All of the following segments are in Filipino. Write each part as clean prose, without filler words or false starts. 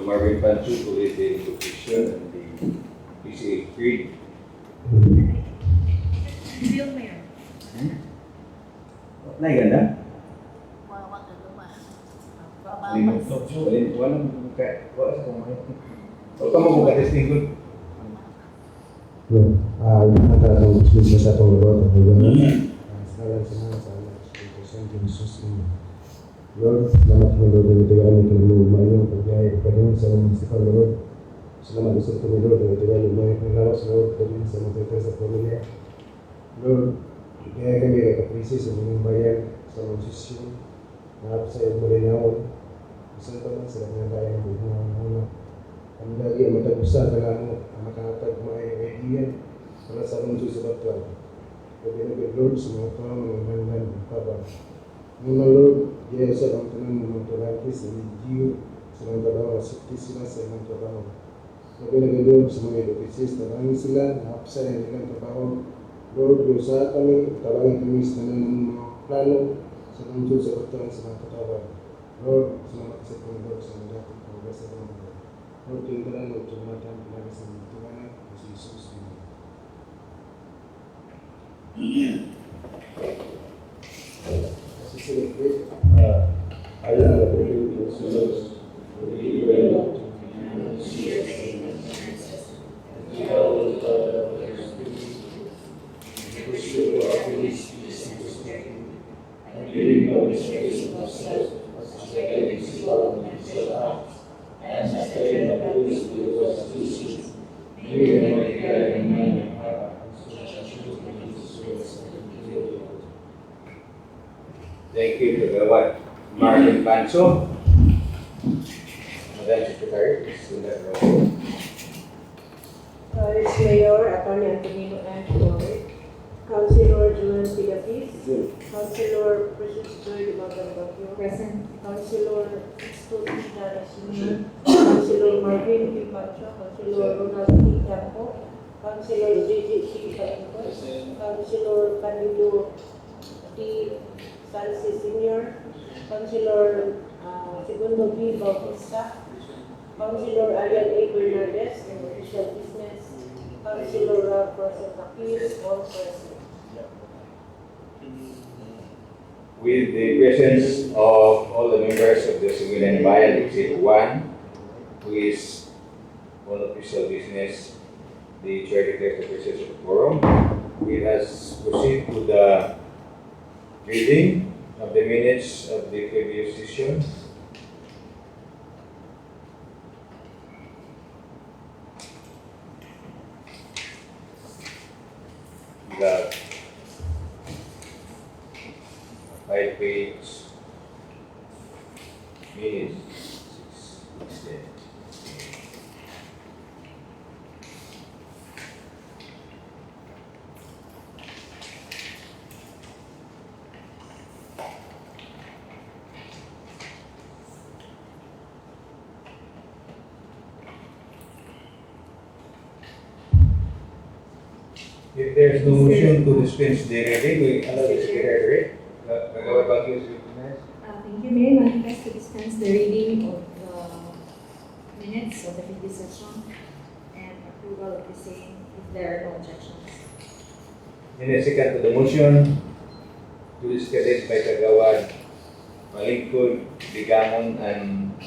Marvin Pancho to lead the position and the PCA Creed. Bill Mayor. Nay ganda? Wala ka luma. Walang wala sa kumain. O ka mo testing good. Yung natatawag sa itong lugar at hanggang salamat sa Allah sa Jesus name. Lord, salamat mo Lord, nagtigaan ng kinuluma yung pagbiyaya pa rin sa mga municipal Lord. Salamat sa ito Lord, nagtigaan ng mga panglawas Lord, pagdating sa mga tita sa pamilya. Lord, kaya kami kakaprisi sa mga bayan, sa mga sisyon, na sa iyong malinawon. Isang taman sa mga bayan ng mga anak. Kami lagi ang matagusan ka lang mo, ang makakatag mga kaibigan para sa mga susubatwan. Pagdinagod Lord sa mga tao, mga mandan, mga kabang. Muna Lord, diya sa ang tanan mga tulaki sa LGU, sa mga trabaho, safety sila sa mga trabaho. Pagdinagod Lord sa mga educasis, tarangin sila, naapsa yung ilang trabaho. Lord, sa kami, tarangin kami sa tanan mga plano, sa mga susubatwan sa mga katawan. Lord, salamat sa pong Lord sa mga dapat mga sa mga mga. Lord, yung tanan mo, tumatan, pinaga sa mga tumanan, sa Jesus. Ayah ada berdoa Jesus, Thank you, Kagawad Marvin Pancho. Madam Secretary, please do that roll. Vice Mayor Attorney Antonino N. Flores, Councilor Juan Pilapis, Councilor Precious Joy Bagambagyo, Present. Councilor Stuti Dara Sr., Councilor Marvin P. Pancho, Councilor Ronald P. Campo, Councilor J.J. Palicos, Councilor Candido T. Salsi Sr., Councilor Segundo B. Bautista, Councilor Ariel A. Bernardes, and Official Business, Councilor Rob Prosopakis, all present. With the presence of all the members of the Civilian Bayan Exit 1, who is on official business, the chair declares the presence of the quorum. We has proceed to the reading of the minutes of the previous session. The 5-page minutes. 6, 10. If there's no motion to dispense the reading, we allow the secretary to read. Kagawad Baguio is recognized. Thank you, Mayor. Manifest to dispense the reading of the minutes of the previous session and approval of the same if there are no objections. In a second to the motion, to discredit by Kagawad Malingkod, Bigamon, and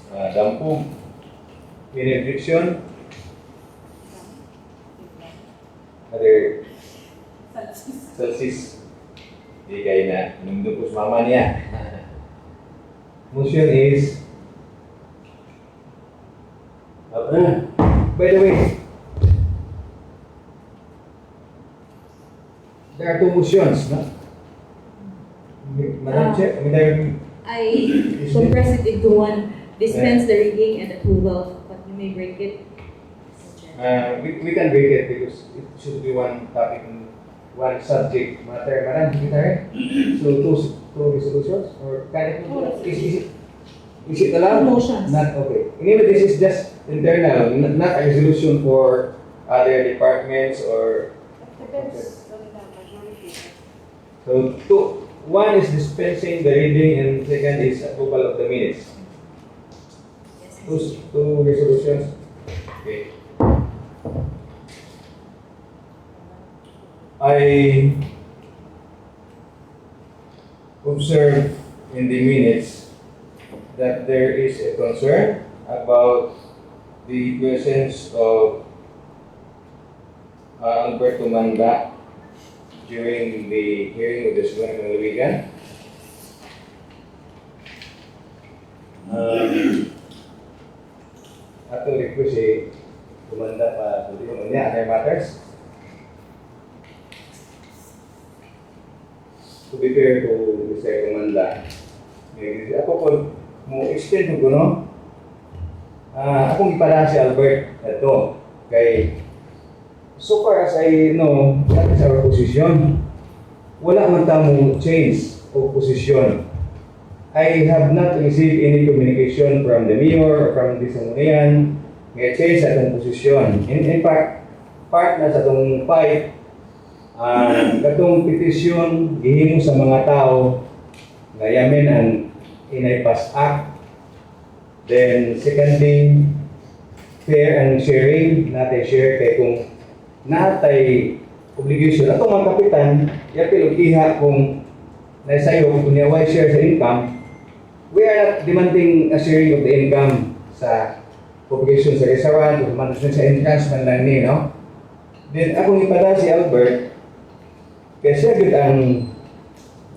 Dampo. Any objection? Other Salsis. Di kayo na. Nungdong po sa mama niya. Motion is approved. By the way, there are two motions, no? Madam Chair, I compress it into one, dispense the reading and approval, but you may break it. Mr. Chair. we can break it because it should be one topic, one subject matter. Madam Secretary, so two resolutions or can it is it allowed? Motions. Not okay. Anyway, this is just internal, not a resolution for other departments or. Depends on the majority. So one is dispensing the reading and second is approval of the minutes. Two resolutions. Okay. I observed in the minutes that there is a concern about the presence of Alberto Manda during the hearing of the Sugan Kalawigan. Ato request si Kumanda pa hindi ko niya other matters. To be fair to Mr. Kumanda, ako po mo extend ko no. Akong ipala si Albert ito kay so far as I know, that is our position. Wala man tamo change of position. I have not received any communication from the mayor or from the Sangguniang nga change sa atong posisyon. In fact, part na sa atong fight, katong petition gihimo sa mga tao nga yamin ang Inay-Pass Act. Then secondly, fair and sharing, natay share kay kung natay obligation atong mga kapitan, yapil og iha kung naisayo kung niya share sa income. We are not demanding a sharing of the income sa obligation sa restaurant o management sa entrance man lang ni, no? Then akong ipada si Albert, kaya siya good ang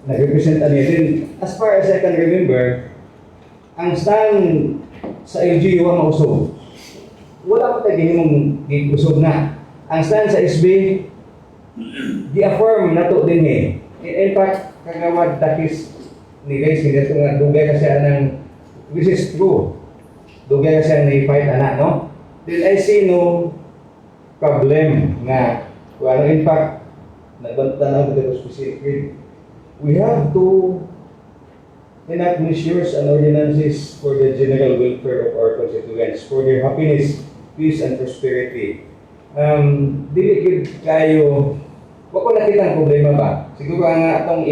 nag-represent niya. Then as far as I can remember, ang stand sa LGU ang mausog. Wala ko tayo ginimong usog na. Ang stand sa SB, di-affirm na to din eh. In fact, kagawad dakis ni guys, hindi ito nga dugay kasi ng, which is true. Dugay kasi ni fight anak, no? Then I see no problem nga, well, in fact, nagbantanaw dito specific. We have to enact measures and ordinances for the general welfare of our constituents, for their happiness, peace, and prosperity. Dili gid kayo, wako nakita ang problema ba? Siguro nga atong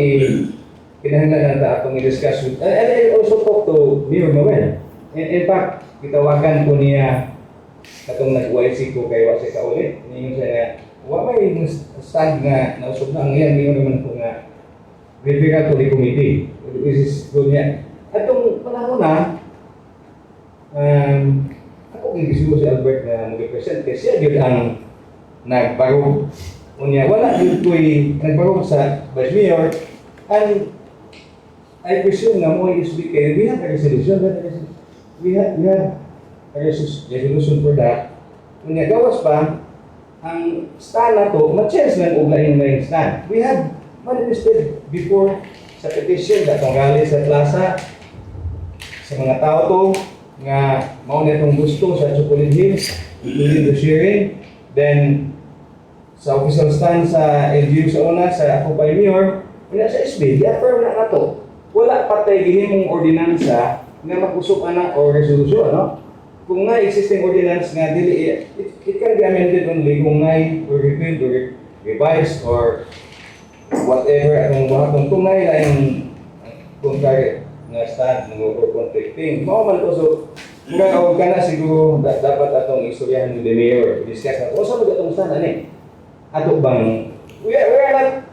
kinahanglan na atong i-discuss with, and I also talk to Mayor Noel. In fact, kitawagan ko niya katong nag-YC ko kay Wasi kaulit. Ninyo siya na, may stand nga nausog na ang iyan, ninyo naman ko nga referral to the committee. This is good niya. Atong panahon na, ako gigisugo si Albert na mag-represent kasi siya yun ang nagbarog. Unya, wala yun ko'y nagbarog sa Vice Mayor. And I presume na mo is because we have a resolution. We have a resolution for that. Kung gawas pa, ang stand na to, ma-change lang uglayin na yung stand. We have manifested before sa petition na tunggali sa plaza sa mga tao to nga mauna itong gusto sa Chocolate Hills, including the sharing. Then, sa official stand sa LGU sa una, sa ako by Mayor, sa SB, i-affirm na to. Wala patay gihimong ordinansa nga mag-usok anak o resolution, no? Kung nga existing ordinance nga dili, it can be amended only kung nga or repealed or revised or whatever atong buhaton kung nga yung contrary nga stand or conflicting. Mao man to so nga og kana siguro dapat atong istoryahan ni the mayor discuss na usa mo atong stand ani. Ato bang we are not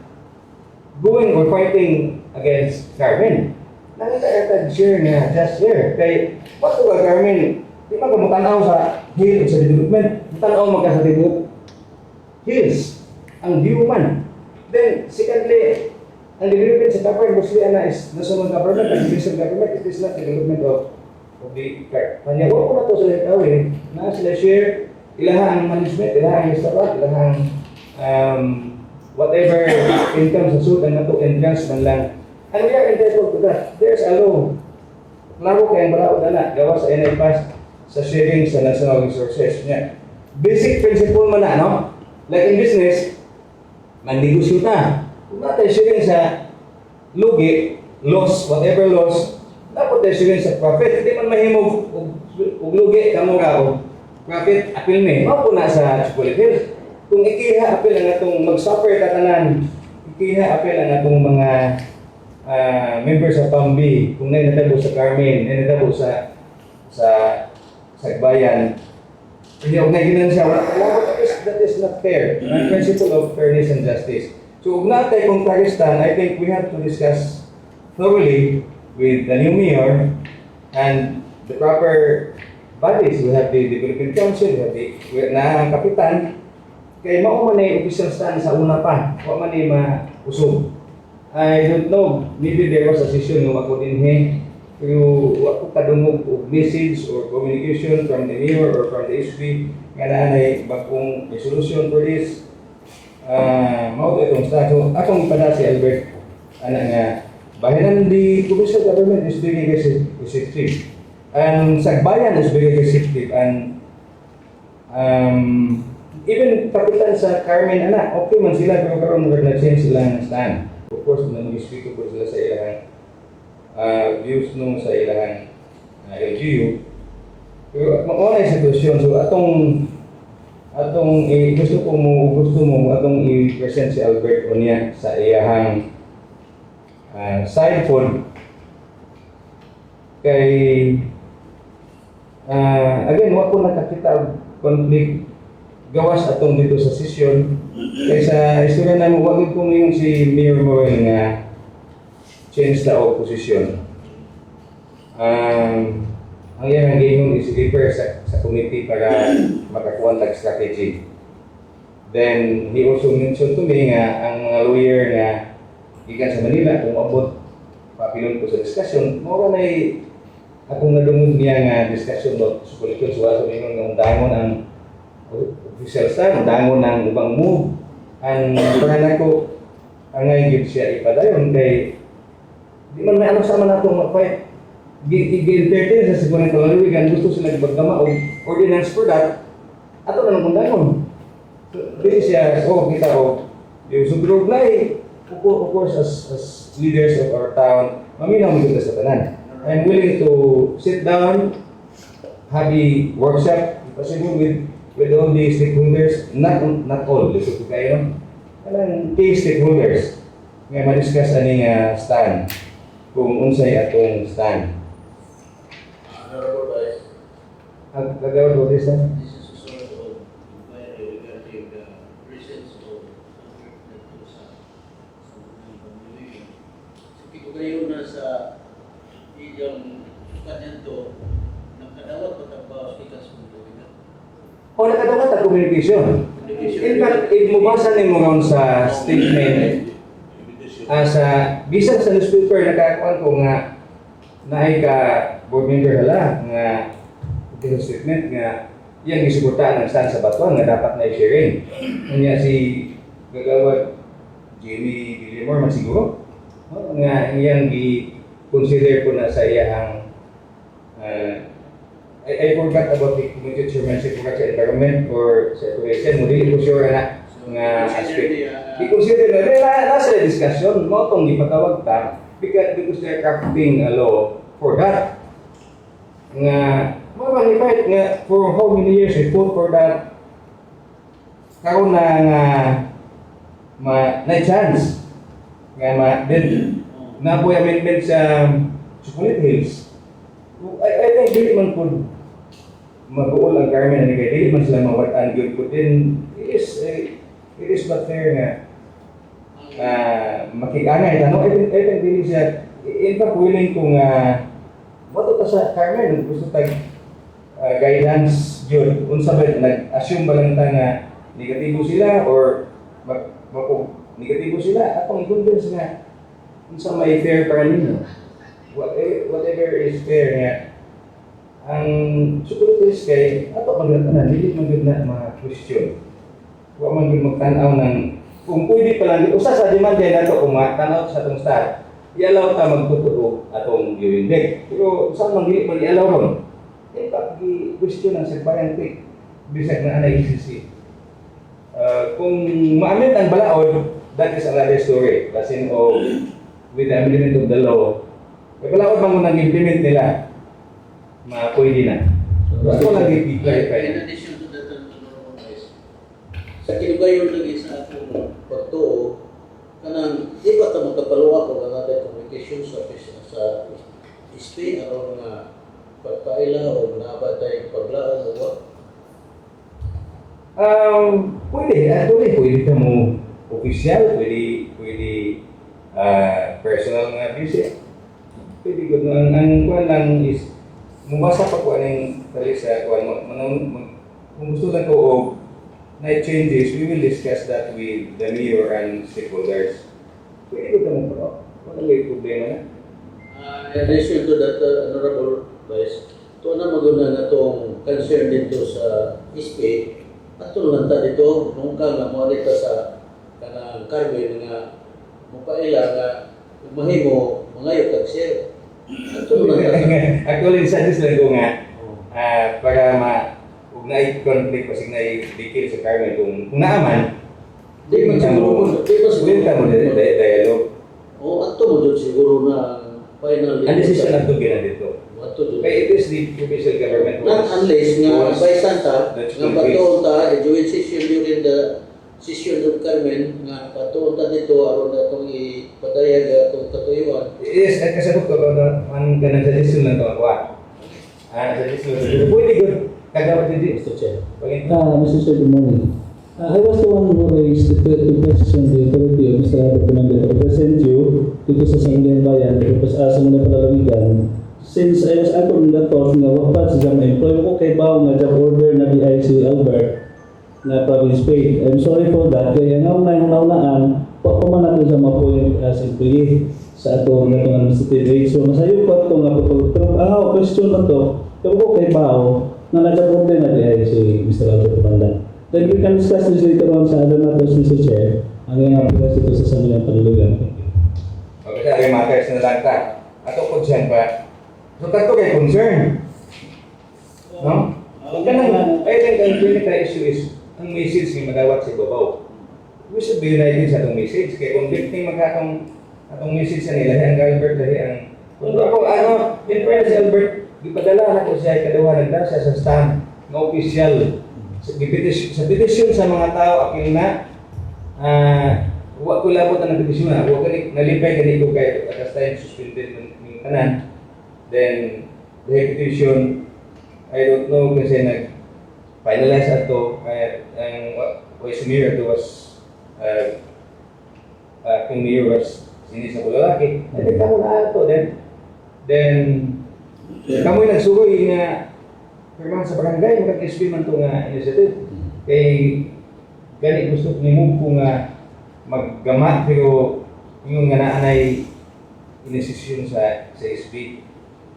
going or fighting against Carmen. Nakita share nga, just share. Kay, what to ba Carmen? Di man ka matanaw sa hill sa development. Matanaw man ka sa develop hills. Ang view man. Then, secondly, ang development sa government, mostly is national government, and municipal government, it is not development of the kanya. Wala ko na to sa litawin. Na sila share, ilaha ang management, ilaha ang restaurant, ilaha ang whatever income sa suit and nato entrance man lang. And we are entitled to that. There's a law. Klaro kayang baraod na gawa sa Inay-Pass sa sharing sa national resources niya. Basic principle man na, no? Like in business, man-negosyo ta. Kung natin sharing sa lugi, loss, whatever loss, dapat tayo sharing sa profit. Hindi man mahimog og lugi, kamura o profit, apil ni. Mao po na sa Chocolate Hills. Kung ikiha apil ang atong mag-suffer katanan, ikiha apil ang atong mga members sa PAMBI, kung nay natabo sa Carmen, nay natabo sa Sagbayan, hindi ako naginan siya. That is not fair. Ang principle of fairness and justice. So, ug natay kung Pakistan, I think we have to discuss thoroughly with the new mayor and the proper bodies. We have the Development Council, we have ang kapitan. Kaya mao man ay official stand sa una pa. Wa man ay mausog. I don't know, maybe there was a session ng ako din pero ako kadungog og message or communication from the mayor or from the SB nga naanay bagong resolution for this. Mao itong status. Akong ipada si Albert ana nga bahinan di provincial government is very restrictive. And Sagbayan is very restrictive and even kapitan sa Carmen ana okay man sila pero karon nag-change sila ng stand. Of course, nag-speak ko sila sa ilang views nung sa ilang LGU. Pero mauna yung sitwasyon. So gusto mo atong i-present si Albert Onya sa iyahang side fold. Kay again, wa ko nakakita og conflict gawas atong dito sa session. Kaysa istorya na mo, wag ko yung si Mayor Morel nga change the opposition. Ang iyang hanggang is refer sa committee para makakuha ng strategy. Then, he also mentioned to me nga ang mga lawyer nga ikan sa Manila, kung abot papilon ko sa discussion, mawala na akong nadungog niya nga discussion about sa political suwaso ngayon ng dangon ang official stand, dangon ng ibang move. Ang pangalan ko, ang ngayon siya ipadayon kay di man may ano sama na itong mag-fight. I-entertain sa sigurang kalalawigan, gusto sila magdama o ordinance for that, ato na nang dangon. So, this siya, kita yung sugrog na of course, as leaders of our town, maminaw mo kita sa tanan. I'm willing to sit down, have a workshop, possible with all the stakeholders, not all, gusto ko kayo, kanang key stakeholders, nga ma-discuss aning stand, kung unsay atong stand. Honorable Vice, Gagawin ko this stand? this is a sort of inquiry regarding the presence of Albert sa pamilya. Sige ko kayo na sa iyong kanya to, nakadawat pa ba sa ikas mo doon? O nakadawat ang communication. In fact, if mabasa nimo ron sa statement, sa bisan sa newspaper nakakuan ko nga naay ka board member hala nga ito statement nga iyang gisuportahan ng stand sa Batuan nga dapat na i-sharing. Kanya si Gagawad Jimmy Villamor man siguro nga iyang i-consider ko na sa iyang I forgot about the community chairmanship for sa environment or circulation. Muli ko sure na nga aspect. I-consider na nasa discussion, mo itong ipatawag ta because they're crafting a law for that. Nga, mabang nga for how many years I fought for that. Karoon na nga na-chance nga then na-boy amendment sa Sukulit Hills. I think dili man po mag-uol ang Carmen and dili man sila mawat-an good po din. It is but fair nga makikangay. I think dili siya, in fact willing kung mato ta sa Carmen, gusto tag guidance yun. Unsa ba, nag-assume ba lang ta nga negatibo sila or negatibo sila, atong i-convince nga unsa may fair para ninyo. Whatever is fair nga ang securities kay ato magdatanan dili man gyud na mga question wa man gyud magtan-aw ng kung pwede pa lang usa sa demand nato kung matanaw sa atong staff i-allow ta magtuturo atong viewing deck pero saan man dili man i-allow ron pag question ang Sagbayan quick bisag na anay ICC kung maamit ang balaod that is another story kasi with the amendment of the law balaod man mo nag-implement nila pwede na. Gusto ko lang i-clarify. In addition to that, Honorable Vice, sa kinugayon lagi sa atong pagto, kanang di ba ta magkapaluwa ko ng ating communication sa SP aron nga pagpaila o nabatay paglaan o what? Pwede ka mo official, pwede personal nga visit. Pwede ko ang kuan lang is mubasa pa ko anong tali sa kuan mo. Kung gusto lang ko o night changes, we will discuss that with the mayor and stakeholders. Pwede ko mo pero wala may problema na. In addition to that, Honorable Vice, ito na maguna na itong concern dito sa SPA. At ito lang ta dito, nung ka nga mo dito sa kanang Carmen nga mupaila nga mahimo mangayo kag sir. At ito lang ta. Actually, suggest lang ko nga para huwag na i-conflict kasi na i-dikil sa Carmen kung naaman, Di man siguro, di ba Willing ka mo siguro, dialogue. o ato mo doon siguro na final Ang decision na ito dito. Ato doon. Kaya it is the official government Not unless nga was- by Santa, That's nga good. patuon ta, joint session during the session of Carmen, nga patuon ta dito, aron na itong ipadayag itong katuyuan. Yes, at kasabot ko ang kanang suggestion lang ito ako. Suggestion. Pwede good. Kagawad din. Mr. Chair. Pagin- Mr. Chair, good morning. I was the one who raised the question the authority of Mr. Albert Fernandez to present you dito sa Sangguniang Bayan, sa Sangguniang Palalawigan. Since I was ako ng datos nga wapat sa mga employee ko kay Bao nga job order na di si Albert na province paid. I'm sorry for that. Kaya nga unang pa man nato sa ma-appoint as employee sa ato nga itong administrative rate. So masayo ko ito nga po. Pero question na to. Kaya ko kay Bao na na-job order na di si Mr. Albert Fernandez. Then we can discuss this later on sa other matters, Mr. Chair. Ang yung appeals ito sa Sangguniang Palalawigan. Okay, sa aking matters na lang ka. Ato ko dyan pa. So, kato kay concern. No? Huwag ka nang, I think ang critical issue is ang message ni madawat si Babaw. We should be united sa atong message. Kaya kung victim atong message sa nila, ang Albert dahil ang... Kung ako, in fairness, Albert, ipadala na ko siya, ikaduha nagda siya sa stand na official. Sa petisyon sa mga tao, aking na, huwag ko labot ang petisyon na, huwag ka nalipay ka dito kayo, atas tayo suspended ng kanan. Then, the petition, I don't know kasi nag-finalize ato, ang vice mayor ito was, kung mayor was sinis na bulalaki, ay kamo na ato, then, kamo'y nagsuroy nga, pirmahan sa barangay, mag-SB man ito nga initiative. Kay gani gusto ni mo kung maggamat pero yung nga naanay inisisyon sa SB.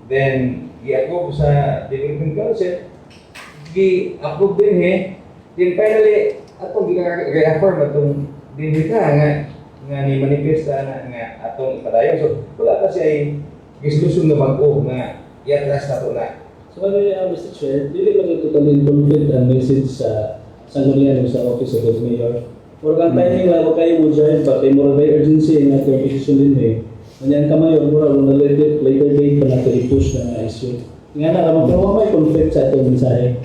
Then, i-approve sa Development Council, i-approve din then finally, atong i-reaffirm atong dinhita nga ni manifesta nga atong ipadayon. So, wala kasi ay resolution na bago nga i-atras na ito na. So, Mr. Chair, dili ba ito totally conflict ang message sa Sangguniang sa Office of the Mayor? Or kang timing lang, huwag kayo mo dyan, pati mo by urgency ang atong position din Manyan ka mayor, mura, kung later date pa natin i-push na issue. Nga na naman, pero may conflict sa atong mensahe.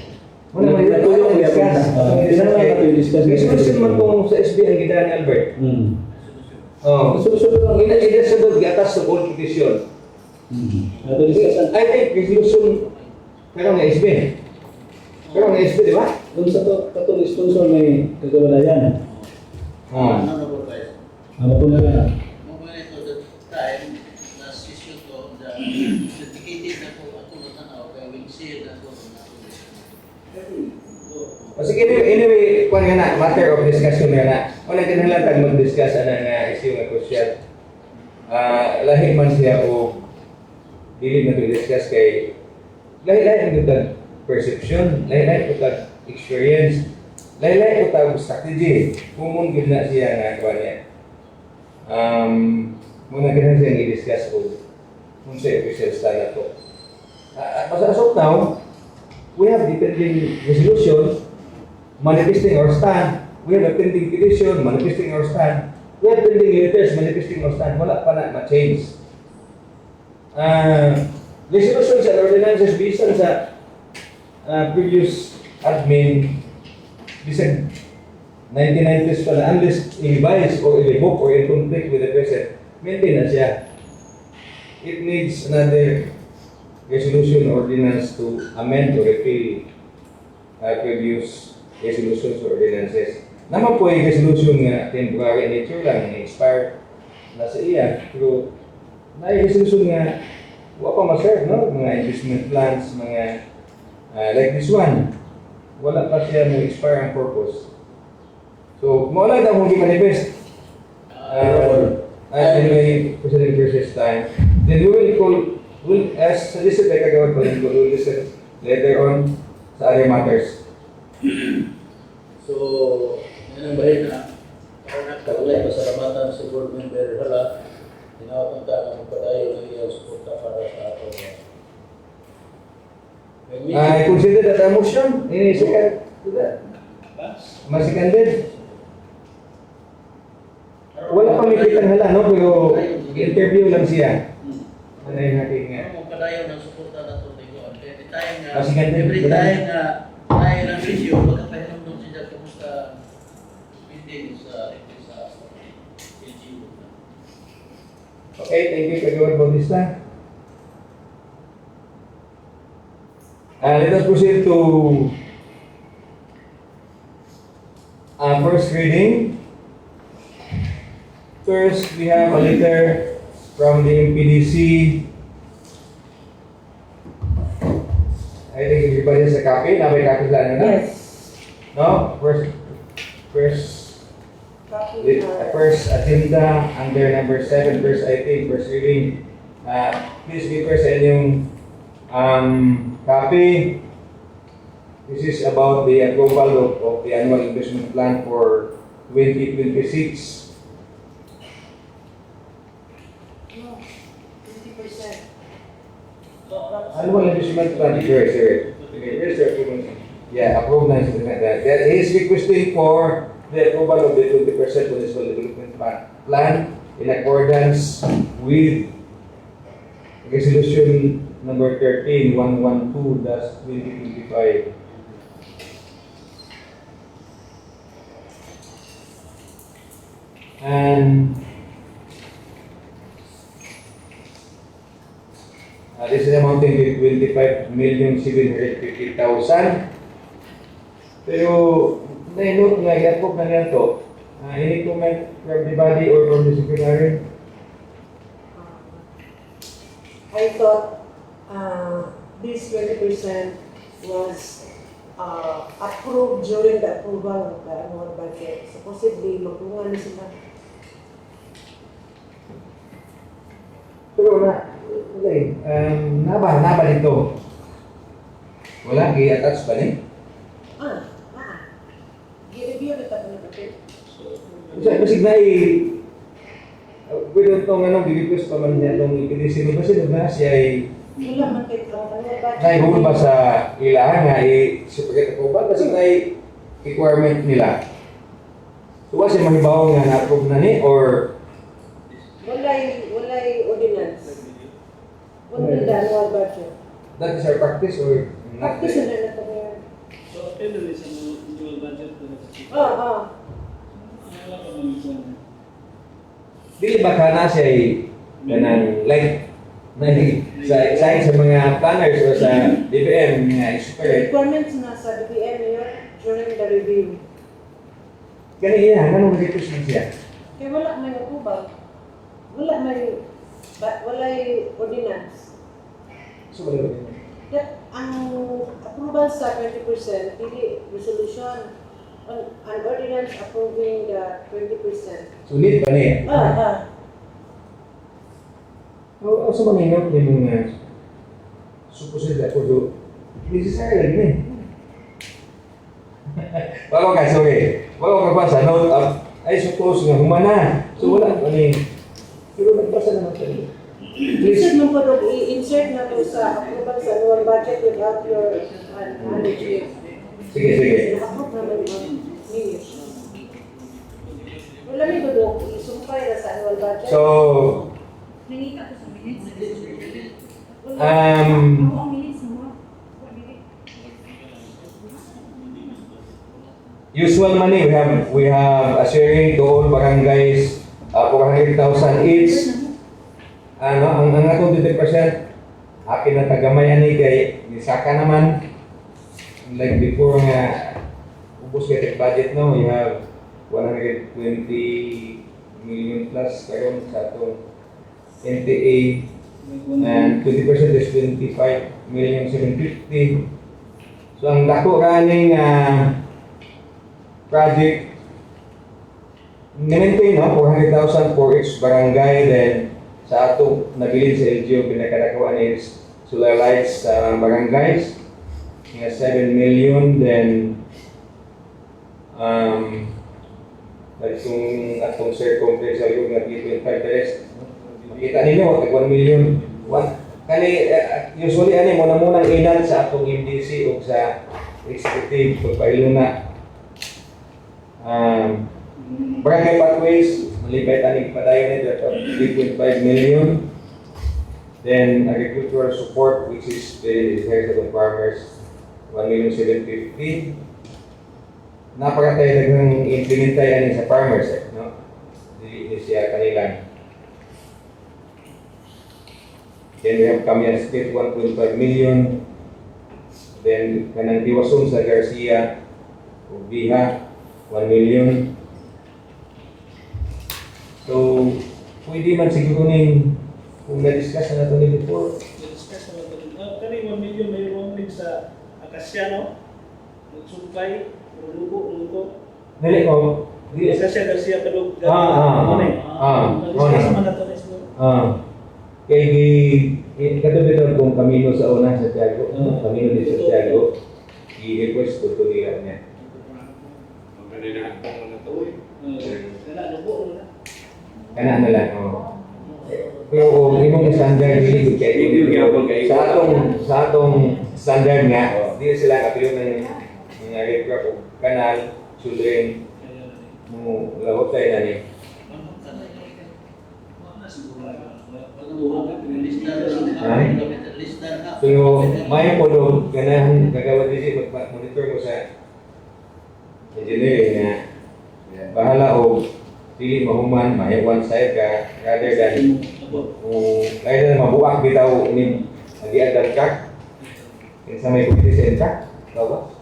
Wala man ito yung discuss. Pinanay natin yung discuss. Resolution man kung sa SB ang gida ni Albert. Oh, Resolution lang. inasunod gatas sa all petition. Ato discuss. I think resolution pero nga SB. Pero nga SB, di ba? Kung sa katong sponsor may kagawadayan. Honorable Vice. Ano po na yan? Moment to the time na session to, the dedicated na po ako na tanaw, kaya we'll see na po na O sige, anyway, kung nga na, matter of discussion nga na, wala kinahalatag mag-discuss nga issue nga crucial. Lahi man siya o dili na discuss kay lahi-lahi ang tutag perception, lahi-lahi tutag experience, lahi-lahi tutag strategy. Kumon gid na siya nga kuha niya. Muna ganun siya i-discuss o kung sa official stand na to. As of now, we have the pending resolution manifesting our stand. We have a pending petition manifesting our stand. We have pending letters manifesting our stand. Wala pa na ma-change. Resolution sa ordinances bisan sa previous admin bisan 1990s pa na unless i-revise or i-revoke or in conflict with the present, maintain na siya. It needs another resolution ordinance to amend or repeal previous resolutions or ordinances. Naman po yung resolution nga temporary nature lang, expire na sa iya. Pero na yung resolution nga wala pa ma-serve, no? Mga investment plans, mga like this one. Wala pa siya mo expire ang purpose. So, mawala na kung manifest. Anyway, President versus time. Then we will call, as suggested by Kagawad Paling, we will listen later on sa other matters. So, yan ang bahin na kaulay pasalamatan sa board member Hala. Tinawag ang tanong magpadayo ng iyong suporta para sa ato. I consider that a motion. Any second to that? Mas-seconded? Wala pang ipitan hala, no? Pero interview lang siya. Ano yung aking nga? Magpadayo ng suporta na ito. Every time na, Mas ganda. every time na tayo ng video, magkapahinom nung siya kumusta meeting sa LGU. Okay, thank you, Kagawad Bautista. Let us proceed to first reading. First, we have a letter from the MPDC. I think everybody has a copy. May copy sa ano na? Yes. No? Copy. First agenda under number 7, first item, first reading. Please give us inyong copy. This is about the approval of the annual investment plan for 2026. 50%. Annual investment plan, sir. Where's the approval? Yeah, approve na something like that. That is requesting for the approval of the 20% municipal development plan in accordance with resolution number 13-112-2025. And this is amounting to 25,750,000. Pero na-note nga i-approve na niyan to. Any comment from the body or from the secretary? I thought this 20% was approved during the approval of the annual budget. Supposedly, magtungan na sila. Pero naba dito. Wala, i-attach ba ni? I-review na tayo na budget. Kasi na pwede itong bibigos pa man niya itong ipidisi mo kasi na siya ay Wala man kayo ang annual budget. naihulog ba sa ilahan nga i-separate ako ba? Kasi na requirement nila. So, wala siya mahibaw nga na-approve na ni or Walay ordinance. Wala the annual budget. that is our practice or not? Practice na na ito ngayon. So, ito rin sa dual budget ko na sa chief. Oo. Wala pa man isa. Dili ba kana siya ay ganang like sa mga planners o sa DBM nga The expert. requirements na sa DBM yun during the review. Ganun iya, ganun mag-request na siya. Kaya wala may approval. Wala may ordinance. So, wala ba? That ang approval sa 20%, hindi resolution. An ordinance approving the 20%. Sulit pa niya. O sa mga ingat yung mga suposid ako do. Necessary lagi na eh. Bago ka, sorry. Bago ka pa sa note up. Ay, suppose nga humana. So wala pa ni. Pero nagbasa naman tayo. Insert mo po doon, i-insert na to sa approval sa annual budget without your knowledge. Sige. Approve naman yung minutes. Wala may doon, isumpay na sa annual budget. So, Nangita ko sa minutes. Wala. Ang minutes mo. usual money, we have a sharing to all barangays, 400,000 each. Ang atong 20%, akin na tagamay ani kay nisaka naman like before nga ubos kay tech budget no, you have 120 million plus karon sa atong NTA and 20% is 25,750,000. So ang dako kaning project ni-maintain no 400,000 for each barangay, then sa ato nabilin sa LGU pinakadakawan is solar lights sa barangays nga 7 million, then atong share complex sa yung nga 3.5 rest makita ninyo tag 1 million kani usually ani mo na munang inal sa atong MDC o sa executive pagpailuna barangay pathways malipay tanig padayon nito 3.5 million. Then agricultural support, which is very desired sa farmers, 1,750,000. Napakatay daghang implementay ani sa farmers, no? Dili siya kanila. Then we have Camias State 1.5 million. Then kanang Diwason sa Garcia, Ubiha 1 million. So pwede man siguro ning kung na-discuss na natin before. Na-discuss naman ito. Kani 1 million mayroon din sa Akasya, Nagsumpay, Lugo. Dili ko. Dili sa Akasya, Garcia, Kadug. Na-discuss naman natin is kay katulad kung Camino sa una sa Santiago, Camino de Santiago, i-request ko to nila niya. Kana na lang, Pero kung imong standard dili gud kay sa atong standard nga di sila kapilo ng mga aircraft o kanal children mo lahot tayo na ni. Pero may podo ganahan gagawa dili monitor mo sa engineering nga bahala o dili mahuman may one side ka rather than kaya na mabuak bitaw ni agi-adan ka kinsa may competition ka ba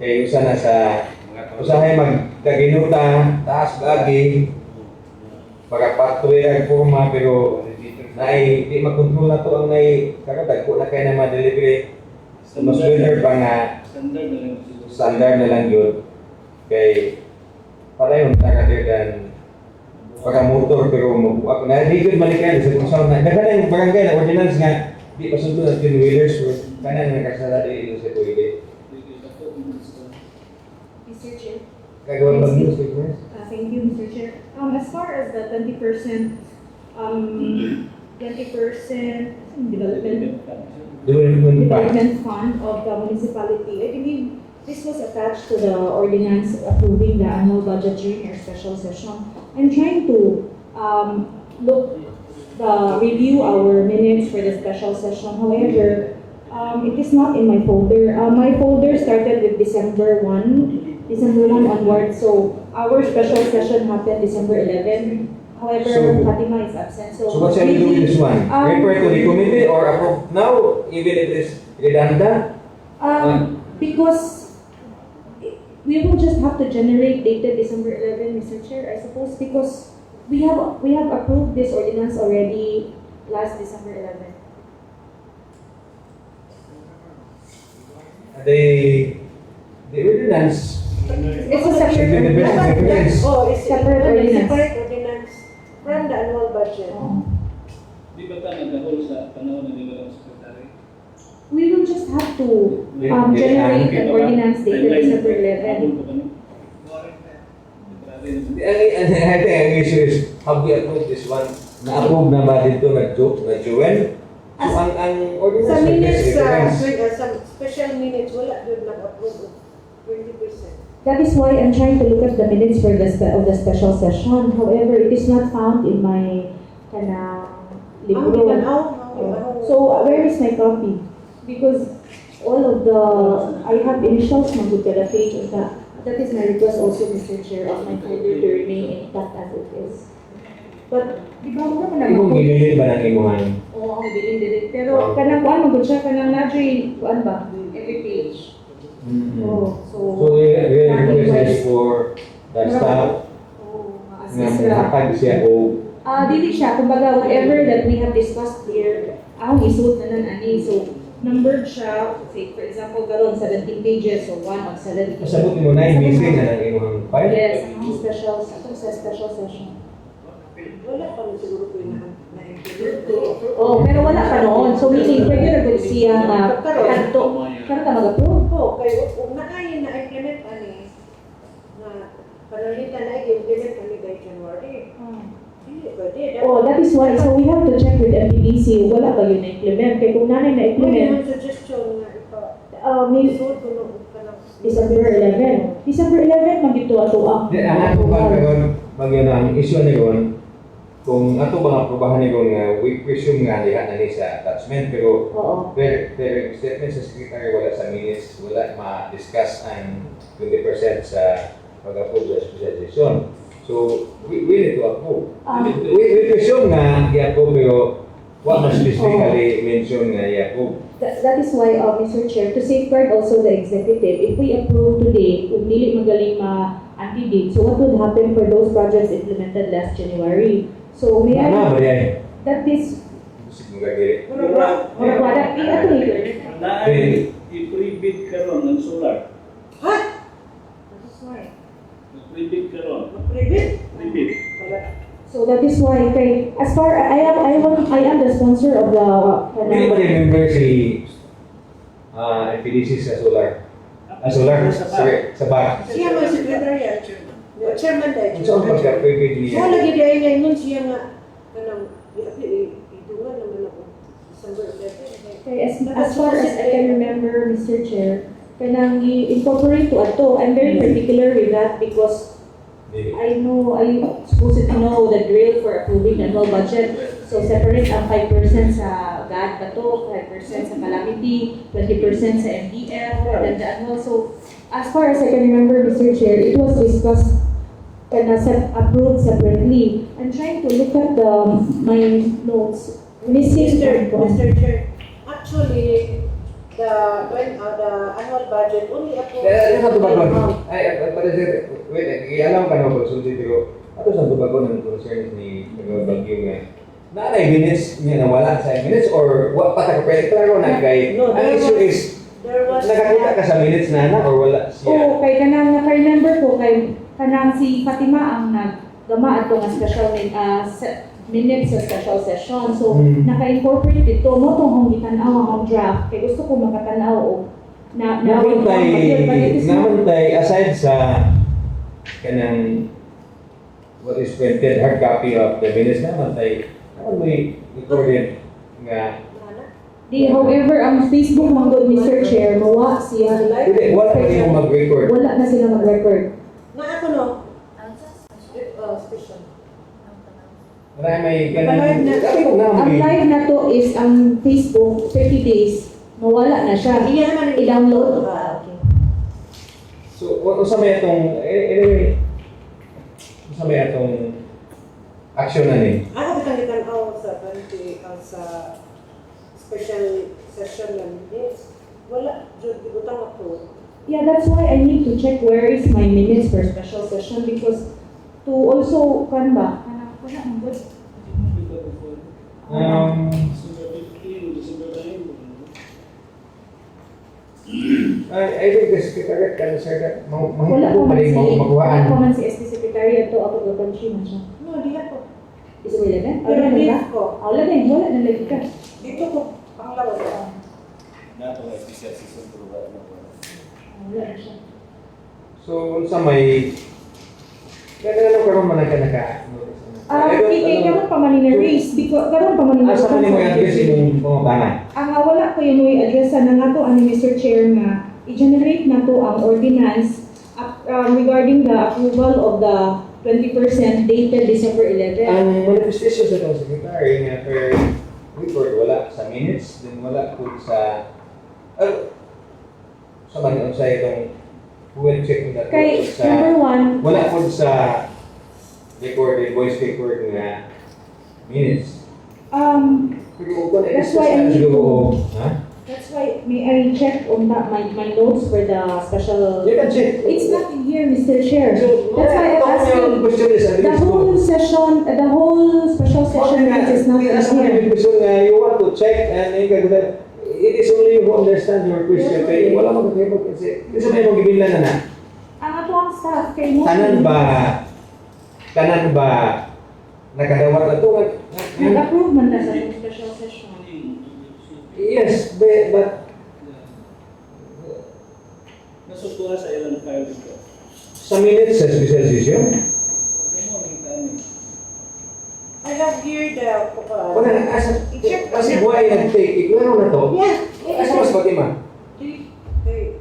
kay usa na sa usahay magkaginuta taas lagi para patuloy ang forma pero naay di makontrol na to ang naay kagadag ko na kay na ma-delivery mas better pa nga standard na lang yun kay para yun rather than para motor pero mabuak na di good malikay sa kung saan na dagan ang barangay na ordinance nga di pasunod ang wheelers pero kanan nga kasala di sa pwede Mr. Chair. kagawa ba news Thank you, Mr. Chair. As far as the 20% development fund of the municipality, I believe this was attached to the ordinance approving the annual budget during our special session. I'm trying to review our minutes for the special session. However, it is not in my folder. My folder started with December 1 onward. So our special session happened December 11. However, So- Fatima is absent. So what shall we do with this one? Refer to the committee or approve now even if it is redundant? Because we will just have to generate dated December 11, Mr. Chair, I suppose, because we have approved this ordinance already last December 11. The ordinance It's a separate Should be the best ordinance. difference. Oh, it's Separate ordinance. separate ordinance from the annual budget. Di ba ta nagdahol sa panahon na nila ng sekretary? We will just have to generate an ordinance dated December 11. I think ang issue is have we approved this one? Na-approve na ba dito nag-join? So ang ordinance Sa minutes, difference. sa special minutes, wala doon nag-approve of 20%. That is why I'm trying to look at the minutes for the special session. However, it is not found in my libro. So where is my copy? Because all of the I have initials na good the page of that. That is my request also, Mr. Chair, of my folder to remain intact as it is. But di ba mo naman Imong naman gilid ba ng imuhan? mo ang bilin dili. Pero kanang kuan mo gud siya kanang nadri kuan ba? Every page. Oh, So, so we request for the staff na assist ra. makakag siya o Dili siya, kumbaga whatever that we have discussed here, ako isuot na nan ani. So, numbered siya, say for example, karon 17 pages, so 1 of 17. kasabot mo na yung missing na ng inyong file. Yes, ang special, sa special session. Wala pa na siguro ko na-implement. Oh, pero wala pa noon. So, meaning, pwede na gud siya kanto. Karon ta mag-approve. Oo, kaya kung nakain na-implement ani, na panalitan na i-implement ani by January. Hindi, pwede. Oh, that is why. So, we have to check with MPDC. Wala pa yun na-implement. Kaya kung nanay Pwede na-implement, yung suggestion na ipa. may Isuot ko nung kanang December 11. December 11, magito ato ang Di, ang ato ba ngayon, bagyo na ang issue ni Gon, kung ato bang aprobahan ni Gon nga, we presume nga diha na ni sa attachment, pero Oo. pero statement sa secretary wala sa minutes, wala ma-discuss ang 20% sa pag-approve sa specialization. So, we need to approve. We presume nga i-approve, pero wala specifically mention nga i-approve. That is why, Mr. Chair, to safeguard also the executive, if we approve today, kung dili magaling ma-antidate, so what would happen for those projects implemented last January? So, may Ano ba I, yan? that is, Isip mo gagawin. wala, ato Dahil i-pre-bid karon ng solar. Ha? That's why. Pre-bid karon. Private? Pre-bid. Wala. So that is why, kay, as far, I am the sponsor of the, Hindi ba din member si FPDC sa solar? Solar? Sorry, sa bar. Siya mo secretary yan. Chairman dahil. Ang saan pagka-private niya? Siya lagi dahil ngayon nun siya nga kanang idungan naman ako. December 11. kay, as far as I can remember, Mr. Chair, kanang i-incorporate to ato, I'm very particular with that because I supposedly know the drill for approving the annual budget. So separate ang 5% sa GAD bato, 5% sa calamity, 20% sa MDF, and then the annual. So as far as I can remember, Mr. Chair, it was discussed and approved separately. I'm trying to look at my notes. Missing Mr. Chair, actually, the annual budget only approved. Ano sa tubagon? Ay, para sir, wait, i-alam ka naman po, pero ato sa tubagon ng concerns ni Bagyo nga. Naanay minutes niya nawala sa minutes or what pa ka pwede klaro na kay No, ang issue is There was nakakita ka sa minutes na or wala siya? Oo, kay kanang remember ko kay kanang si Fatima ang naggama ato nga special minutes sa special session. So naka-incorporate dito mo tong hong gitanaw ang draft kay gusto ko makatanaw og Naman tay aside sa kanang what is printed hard copy of the minutes naman tay may recorded nga Di, however, ang Facebook man good, Mr. Chair, mawa siya. hindi wala pa yung mag-record. Wala na sila mag-record. na ako no, Ang just, special. Wala may Live na. Dati ko na Ang live na to is ang Facebook, 30 days. Mawala na siya. Hindi naman I-download. Okay. So, sa may atong, anyway, sa may atong action na ni. Ako bitang sa 20 sa special session lang. Yes. Wala, jud ibutang ako. Yeah, that's why I need to check where is my minutes for special session because to also, kan ba? Wala ang good. I think the secretary can say that Wala mahina pa po man pala si, yung wala makuhaan. pa man si ST Secretary ato ako doon na siya. No, di ako. Is it wala na? Pero Wala na di ba? ko. Wala na, wala na lagi ka. Dito ko panglawas ko. Nato nga special season program na. Wala na siya. So, sa may, kaya ano karoon man naka Kaya karon pa man ni race because karon pa man ni Asa man mo i-address yung pangutana? ang wala ko yung i-address na nga to ani Mr. Chair nga i-generate na to ang ordinance regarding the approval of the 20% dated December 11. Ang manifestation sa itong secretary nga per report wala sa minutes, then wala po sa sa man sa itong fuel check na Kay sa number 1, wala po sa recorded voice record nga minutes. Pero kung That's why I need siguro, ha? That's why may I check on that my notes for the special. You can check. It's not in here, Mr. Chair. So, That's why I'm asking. question is, The whole session, the whole special session is not in here. Question nga, you want to check and it is only you who understand your question. Kaya wala mo kakibot kasi may mong gibilan na. Ang ato ang staff kay mo. Tanan ba nakadawat na ito? Nag-approve man na sa itong special session. Yes, but Nasusuha sa ilang file dito. sa minutes sa special session, I have here the, wala na, kasi buhay nag-take, iklaro na to. yeah. Asa mas pati ma? Okay.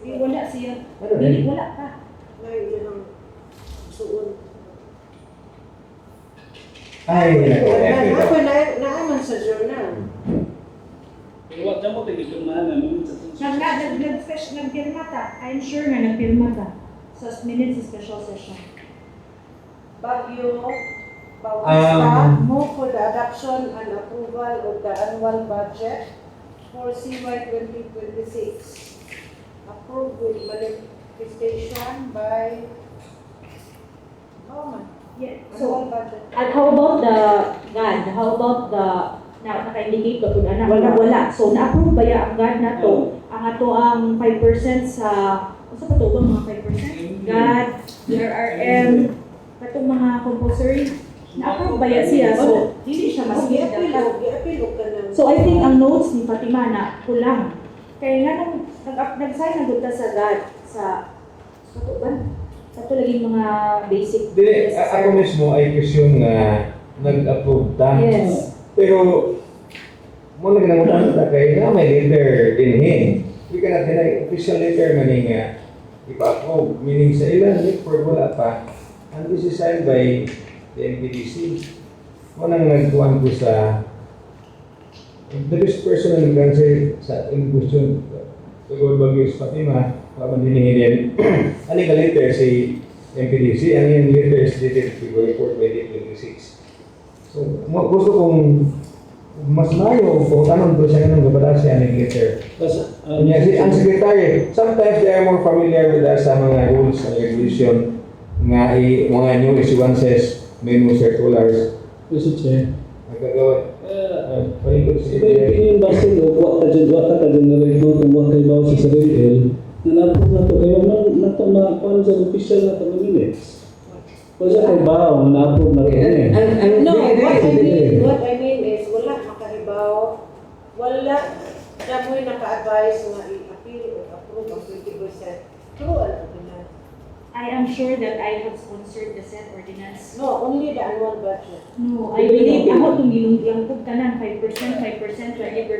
Di wala siya. Ano Di rin? wala ka. Ngayon ang suon. Ay, Ako naaman sa journal. Pero wag mo tigil-pirmahan namin sa Nagpirma ta. I'm sure na nagpirma ta sa minutes sa special session. Baguio, Bautista, move for the adoption and approval of the annual budget for CY 2026. Approved with manifestation by government. Yeah. Annual So, budget. and how about the GAD? How about the naka-indicate ko kung ano? Wala. So, na-approve ba ya ang GAD na to? Ang ato ang 5% sa, sa pa to ba mga 5%? GAD, DRRM, katong mga compulsory, na-approve ba ya siya? So, hindi siya mas Gi-appeal ka na. So, I think ang notes ni Fatima na kulang. Kaya nga nung nag-sign na gud ta sa GAD, sa ito ba? Ito laging mga basic. Dili, ako mismo ay question nga nag-approve ta. Yes. Pero, mo na ganang ta kay na may letter dinhin. We cannot deny official letter maning ipa-approve. Meaning sa ilan, for wala pa. And this is signed by the NPDC. Mo nang nagkuhan ko sa the best person na nag-answer sa in question. Siguro Baguio Fatima, papandinihin din. Ano ka letter si MPDC? Ano yung letter is dated February 4, 2026. So, gusto kong mas mayo kung tanong ko siya ng gabala siya ng letter. Kasi, Ang secretary, sometimes they are more familiar with us sa mga rules and regulation nga mga new issuances, memo circulars, Mr. Chair, nagkagawad. Palikod si iba yung opinion basta do, wata ka dyan na rin mo kung wata kayo bawa sa sarili, na na-approve na to kayo, na ito makakuha sa official na ito ng minutes. Kung siya kayo bawa, na-approve na rin eh. No, what I mean is, wala makahibaw, wala na mo'y naka-advise na i-appeal o approve ang 20%. True, alam ko na. I am sure that I have sponsored the said ordinance. No, only the annual budget. No, I believe ako itong ginunggiang po tanan 5%, 20%.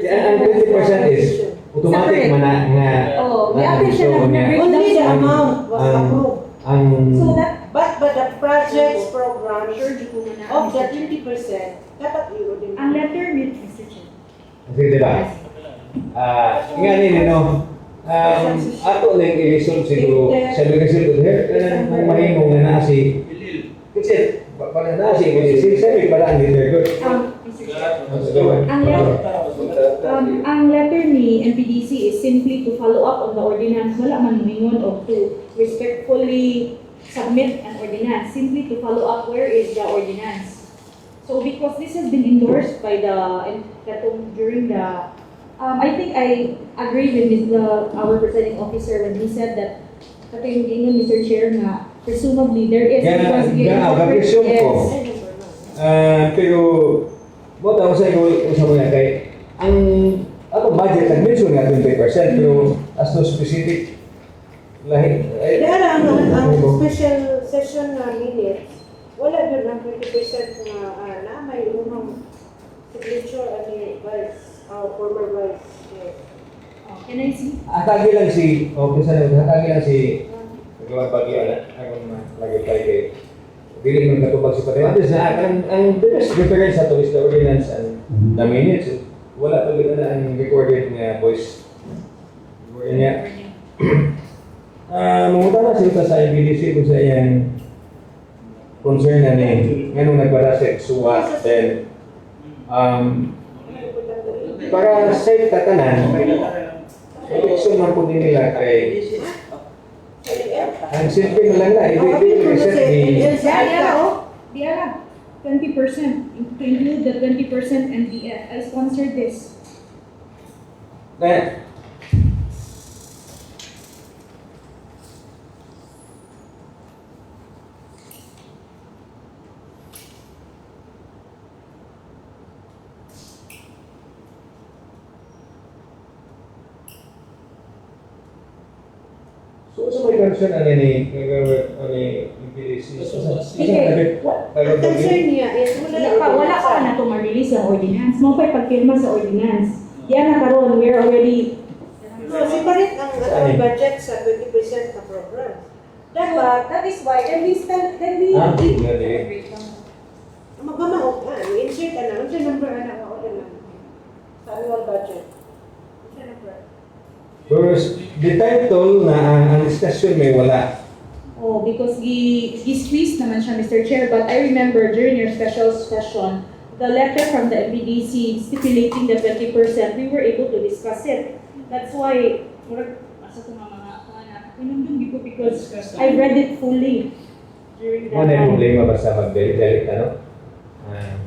Ang 20% is automatic man nga Oh, na i-approve siya gusto na niya. Only the amount was Ang- approved. ang So that, But the projects program sure di ko na of the 20%, dapat i-ordinate. ang letter ni Mr. Chair. sige diba? Nga nini no. Ato lang i-resolve siguro sa resolve ko here kanang mahimo nga na si kasi pala na si mo si sabi para ang leader ko. Mr. Chair. Ang letter ni NPDC is simply to follow up on the ordinance. Wala man mingon of to respectfully submit an ordinance. Simply to follow up where is the ordinance. So because this has been endorsed by during the I think I agree with our presiding officer when he said that katong gingon Mr. Chair nga presumably there is Presume ko. Pero mo tawo sa iyo sa mga kay ang ako budget nag-mention nga 20% pero as to specific lahi Kaya ang special session na minutes, wala doon ang 20% na may unang signature ni Vice, former Vice Chair. Can I see? atagi lang si atagi lang si Kagawad Bagyo akong lagi tayo kay dili man katubag si Patay. At ang biggest difference sa to is the ordinance and the minutes. Wala pa gina na ang recorded nga voice. Niya. Mamunta na sila sa IBDC kung sa iyang concern na ni nganong nagpara sa suwa then para safe tatanan, protection man po din nila kay ang simple na lang na, i-reset the Diara, 20%. To include the 20% NDF. I sponsored this. na So, sa may concern, ano ni PDC? Sige. Ang concern niya is Wala pa na ito ma-release ang ordinance. Mo pa'y pagpirma sa ordinance. Yan na karon, we're already... No, separate ang budget sa 20% na program. Dapat, That is why, then we magmamahok ka. I-insert ka na. Ano siya number na sa annual budget? Ano siya number? First, the title na ang discussion may wala. Oh, because squeezed naman siya, Mr. Chair, but I remember during your special session, the letter from the MPDC stipulating the 20%, we were able to discuss it. That's why, because I read it fully during that Ano yung time. problema basta mag-delete, ano?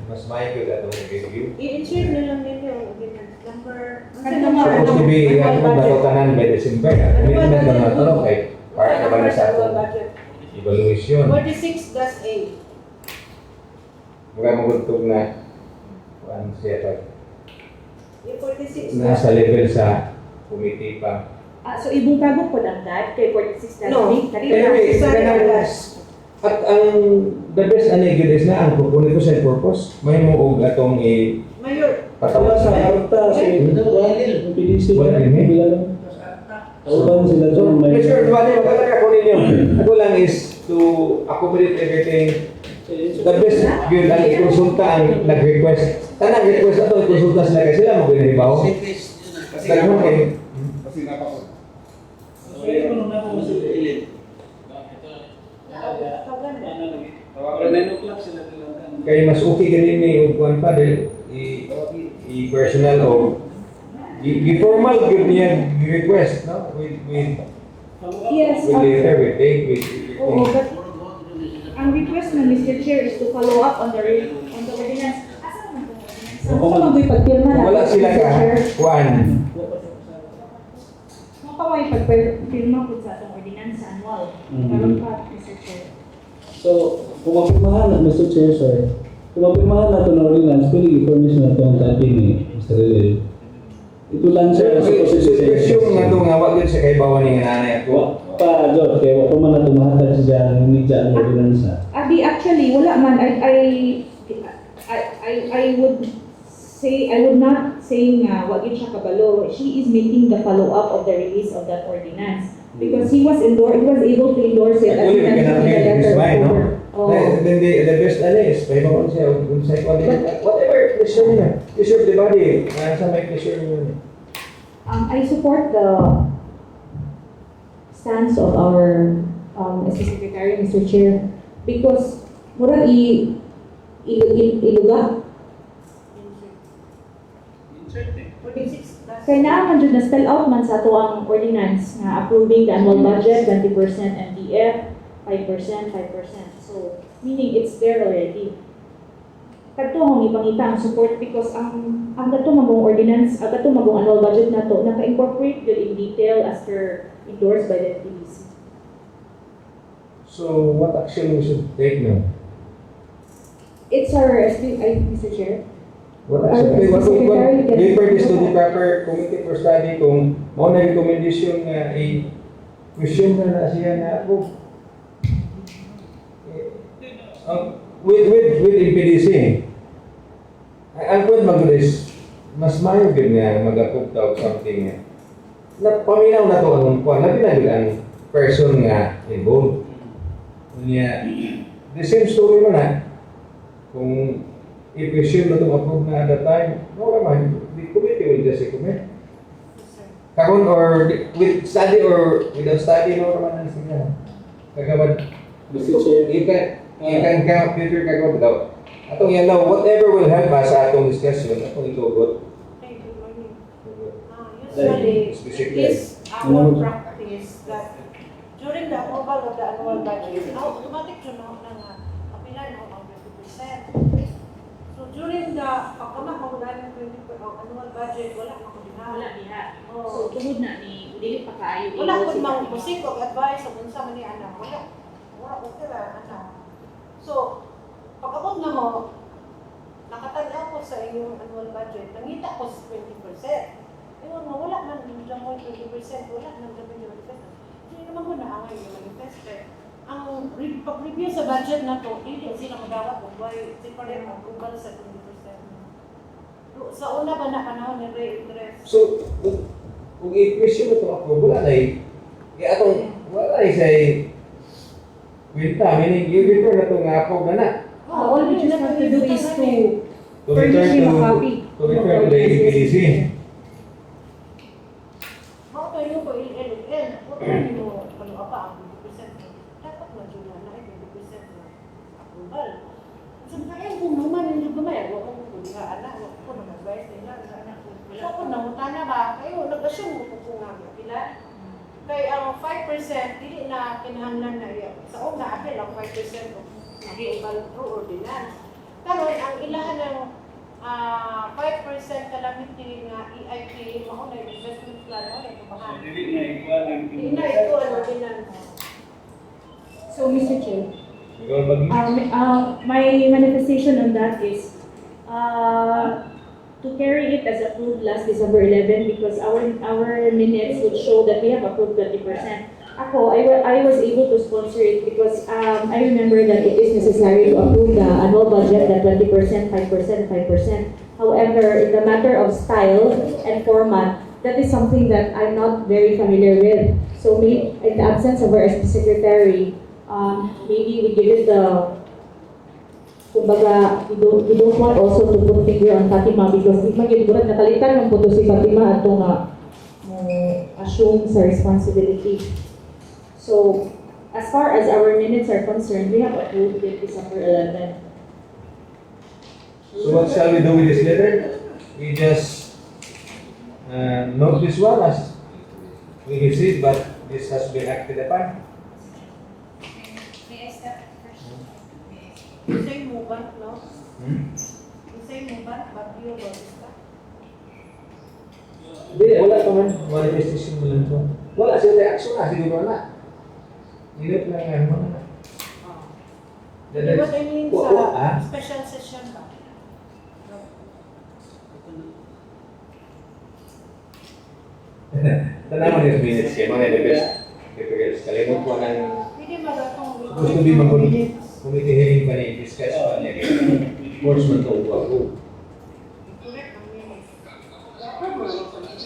Mas may good atong review. I-insert na lang ninyo ang ordinance number. Supposed to be, natutanan by December. Commitment lang na ito, kay part na ba na sa atong evaluation. 46+A. Mga maguntog na ano siya ito. Yung 46. Nasa level sa committee pa. So, ibungkago ko lang that kay 46 No. Anyway, at ang the best anegid is na ang kukunin ko sa purpose. May muog atong Mayor, Wala patawas sa na. harta si PDC. Wala rin, eh. Tauban sila So, doon. May... Mr. Duane, magkakaroon ko ninyo. Ako lang is to accommodate everything. The best yun ang ikonsulta ang nag-request. Tanang request ato, ikonsulta sila kasi sila mag-inibaw. Daghon kay kay mas okay ganin ni ug kuan pa dahil i-personal o i-formal gyud niya request, no? With Yes, letter, with date, with oo, but ang request na Mr. Chair is to follow up on the ordinance. Asa naman itong ordinance? Saan ka mag-uwi pagpirma na? wala sila Mr. ka Chair? kuan. Saan ka may pagpirma po sa itong ordinance sa annual? Karoon pa, Mr. Chair. So, kung mapirmahan na, Mr. Chair, sir, kung mapirmahan na ito ng ordinance, pwede information na ito ang tabi ni Mr. Lil. Ito lang, sir, sa Situation nga ito nga, wag yun sa kaibawan ni nanay ako. Pa, Jod, kaya wala man na tumahatag siya ng media ang ordinance. Actually, wala man. I would say, I would not say nga, wag yun siya kabalo. She is making the follow-up of the release of that ordinance. Because he was able to endorse it. Actually, we cannot read this line, no? Oh. Then the best ano is, may mga siya, whatever pleasure niya. Pleasure of the body. Sa may pleasure niya. I support the stance of our Assistant Secretary, Mr. Chair, because mura iluga. 46+. Kaya naman dyan na spell out man sa ato ang ordinance na approving the annual budget, 20% MDF, 5%. So, meaning it's there already. Kadto akong ipangita ang support because ang kadto magong ordinance, ang kadto magong annual budget na to, naka-incorporate yun in detail as per endorsed by the FTC. So, what action we should take now? It's our, Mr. Chair. What action? Refer this to the proper committee for study kung mo na recommendation nga i-question na siya na ako. With MPDC, ang point mag-release, mas mayo gid nga mag-approve daw something nga. Paminaw na to ang kuan, labi na gid ang person nga involved. Unya, the same story man na. Kung i-presume na itong approve na at that time, no naman, the committee will just recommend. Karon or with study or without study, no naman ang sila. Kagawad, Mr. Chair, you can count future kagawad daw. Atong yan daw, whatever will help us sa atong discussion, atong itugot. Usually, it Specifically. is our practice that during the approval of the annual budget, automatic yun na kapilan ng 20%. So during the pagkamak magulan ng 20% annual budget, wala makabina. Wala diha. So Oh. tungod na ni dili pa kaayo. Wala po mang musik o advice o kung sa ni anak. Wala po sila anak. So, pag-abot na mo, nakatanda ko sa inyong annual budget, nangita ko sa 20%. Ayun mo, wala man dyan mo 20%, wala man dyan mo 20%. Hindi naman ko naangay yung manifest. Ang pag-review sa budget na to, hindi sila magawat kung why separate approval sa 20%. Sa una ba na panahon ni Ray Interest? So, kung i-question mo ito ako, wala na wala na say kwenta, meaning you return na ito nga ako na. All we just have to do is To furnish return him a to, copy. to return to the EPDC. How to you ko LLL? Huwag na mo ano pa ang 20%. Dapat na dyan na 20% na approval. So, kaya kung naman yung gumaya, huwag kong kulihaan na, huwag ko mag-advise nila. So, kung namutana ba, kayo, nag-assume mo kung nga pila. Kaya ang 5%, hindi na kinahanglan na iya. Sa una, apel ang 5% kung nag-i-eval through ordinance. Pero ang ilahan ng 5% calamity nga EIP, mauna yung investment plan, mauna yung kabahan. Dili na ikuan ang Hindi na ito ang ordinance. So Mr. Chair, Ikaw mag- my manifestation on that is to carry it as approved last December 11 because our minutes would show that we have approved 20%. Ako, I was able to sponsor it because I remember that it is necessary to approve the annual budget, that 20%, 5%, 5%. However, in the matter of style and format, that is something that I'm not very familiar with. So in the absence of our secretary, maybe we give it the, kumbaga, we don't want also to put finger on Fatima because di magigurad nakalitan ng puto si Fatima ato nga mo assume sa responsibility. So, as far as our minutes are concerned, we have approved it December 11. So what shall we do with this letter? We just note this one as we received, but this has been acted upon. May I start first? Isay mo ba, no? Hmm? Isay mo ba, Bagyo Bautista? Hindi, wala pa man. Manifestation mo lang ito. Wala siya reaction na, siguro na. Hirap lang yan mo na. Di ba I mean Ah? sa special session ba? Tanaman yung minutes kayo, mga the best. Kalimut mo ng Pwede magatong gusto din committee hearing pa niya, discuss pa niya. Force man ito ako. correct ang minutes. Dapat mo lang sa minutes.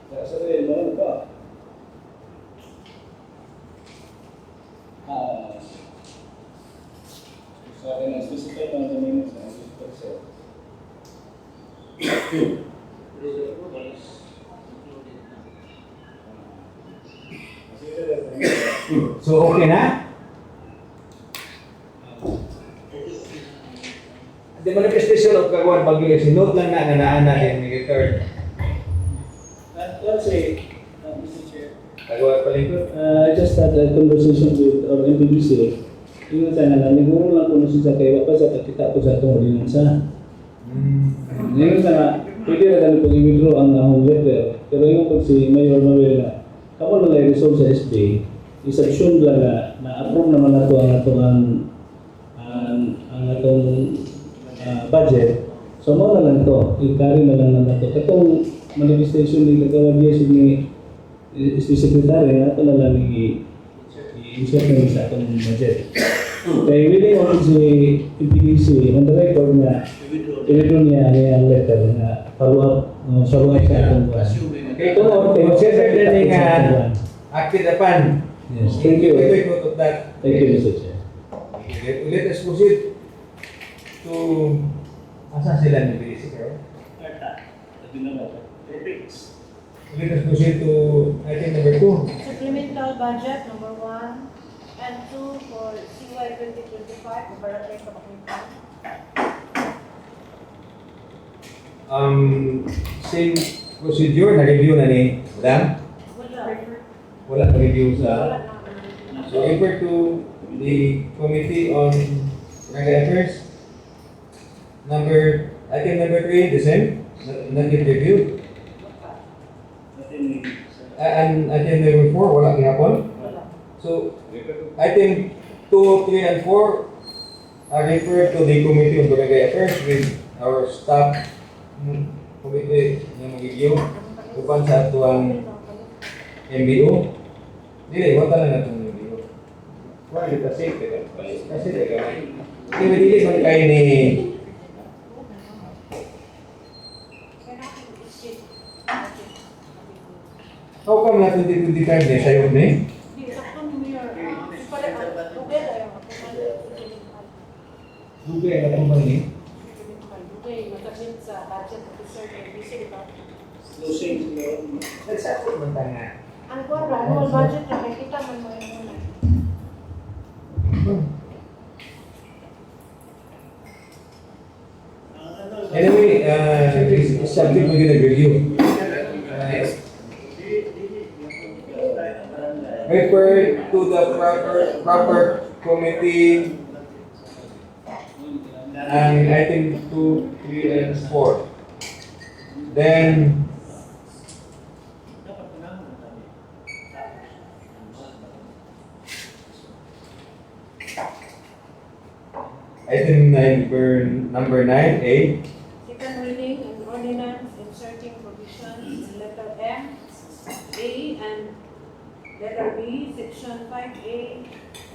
Sasabihin mo ano pa? Sa akin ang specified on the minutes ang 50%. Pero the approval is included na. So okay na? The manifestation of Kagwan Bagyo, sinot lang na nga naan natin ni return. Let's say, Mr. Chair, Kagwan Palingkod. I just had a conversation with our MPBC. Yung sana na, naguro lang kung siya kaya pa sa kita ko sa itong ordinansa. Ngayon sana, pwede na kami pag i-withdraw ang home letter. Pero yung pag si Mayor Manuel na, kamo na lang resolve sa SB, is-assume lang na na-approve naman na ito ang atong budget. So mo na lang ito, i-carry na lang na ito. Katong manifestation ni Kagawad Yesu ni Secretary, na ito na lang i-insert na sa atong budget. Kaya willing ako si PPDC on the record na i-withdraw niya ang letter na follow-up sa atong buwan. Okay, consider din nga acted upon. Yes, thank you. Wait of that. Thank you, Mr. Chair. Let us proceed to asan sila ni BDC kayo? Let us proceed to item number 2. Supplemental budget number 1 and 2 for CY 2025 for Barangay Kabakuitan. Same procedure, na-review na ni Madam? Wala na-review sa... So, refer to the Committee on Barangay Affairs. Item number 3, the same, not yet reviewed. And item number 4, wala gihapon. So, item 2, 3, and 4 are referred to the Committee on Barangay Affairs with our staff committee na mag-review upan sa atuang MBO. Dili, wata lang natong MBO. Wala yung kasi, kasi dili man kayo ni how come na 2025 na sayo ni? Dugay na tumal ni? Closing sila. Nagsakot man ta nga. Ang kuwan, annual budget na makikita man mo yung una. Anyway, this subject we're gonna review. Refer to the proper committee and item 2, 3, and 4. Then item number 9A. Second reading and ordinance inserting provisions in letter M, A, and letter B, section 5A,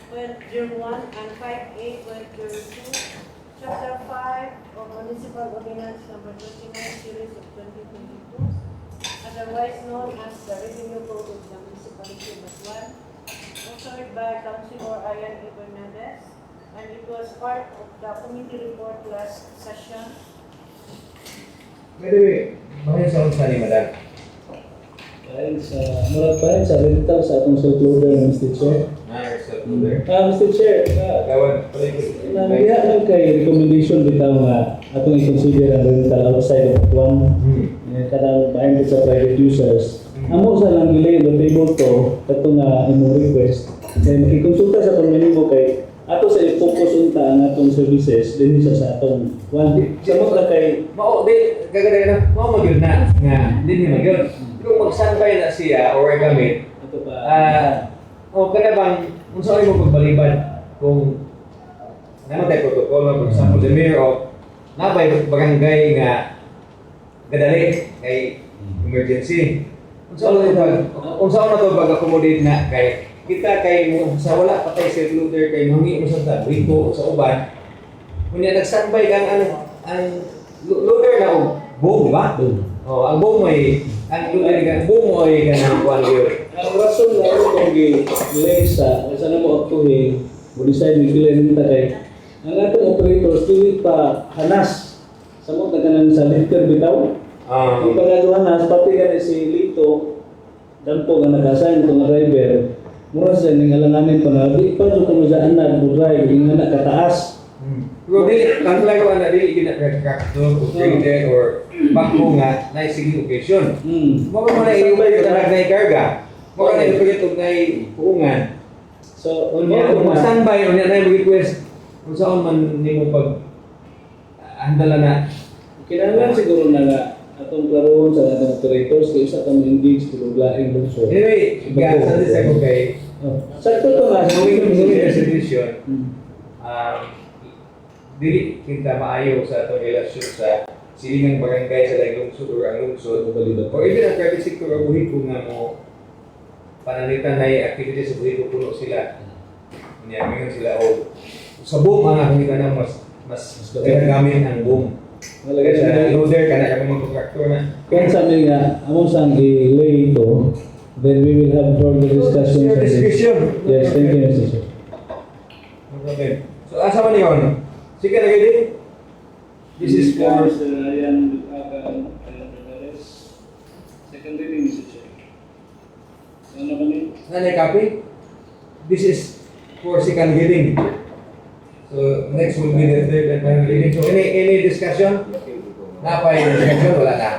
1201 and 5A, 1202, chapter 5 of Municipal Ordinance number 29, series of 2022, otherwise known as the Revenue Code of the Municipality of Batuan, authored by Councilor Ian A. Bernaldez, and it was part of the committee report last session. By the way, mahal sa unsa ni Madam? Dahil sa murag pa rin sa rental sa atong self-loader, Mr. Chair. Sa folder. Mr. Chair, Gawan, pala nandiya lang kay recommendation bitaw nga atong i-consider ang rental outside of one kanang behind sa private users. Amo sa lang gilay on the table to kato nga imong request. Kaya makikonsulta sa komunimo kay ato sa i-focus unta ang atong services din sa atong one. Samot lang kay mao di gagada na mao magyud na nga dinhi magyud. Kung mag-standby na siya or gamit, ato pa kada bang unsa ay mo pagbalibad kung ano tayo protocol for example the mayor of nabay barangay nga gadali kay emergency. Unsa na to pag-accommodate na kay kita kay mo sa wala patay sa loader kay mangi mo sa briko sa uban. Kunya nag-standby kang ang loader na boom ba? Oh, ang boom ay ang loader nga boom ay kanang kuan gyud. ang rason na ito kung gilay sa na mo aktuhin mo decide ni gilay nita kay ang atong operators dili pa hanas sa mo nagkanan sa liter bitaw. Yung pagkaduhanas pati gani si Lito dampo nga nag-assign itong driver mura sa ning alanganin pa na di pa jud kuno sa anak mo drive yung anak kataas. Pero dili ang lago na dili gina-tractor o trader or bako nga na sige occasion. Mo man na i-ubay ka na karga. Mo ka na i-project og nay puungan. So Kung standby unya na request kung saan man nimo pag handala na kinahanglan siguro na nga atong klarohon sa atong operators kay isa kang engage sa laing lungsod. anyway sa sa ko kay Sakto to nga sa moving resolution dili kita maayo sa atong relasyon sa silingang barangay sa lungsod or ang lungsod balibad or even ang private sector o buhi ko nga mo panalitan na yung activities sa buhi ko puno sila niya ngayon sila o sa boom ang akong ika na mas gamit ang boom Malagay sa sa loader ka na kami mga contractor na kaya sabi nga among sang i-lay ito then we will have further discussions your on this. discretion. Yes, thank you Mr. Chair. No problem. So asa man yun? Sige na gini. This is for Mr. Ryan Hernandez. Second reading, Mr. Chair. Ano ba ni? nanay copy. This is for second reading. So next will be the third and final reading. So any discussion? Napay discussion, wala na.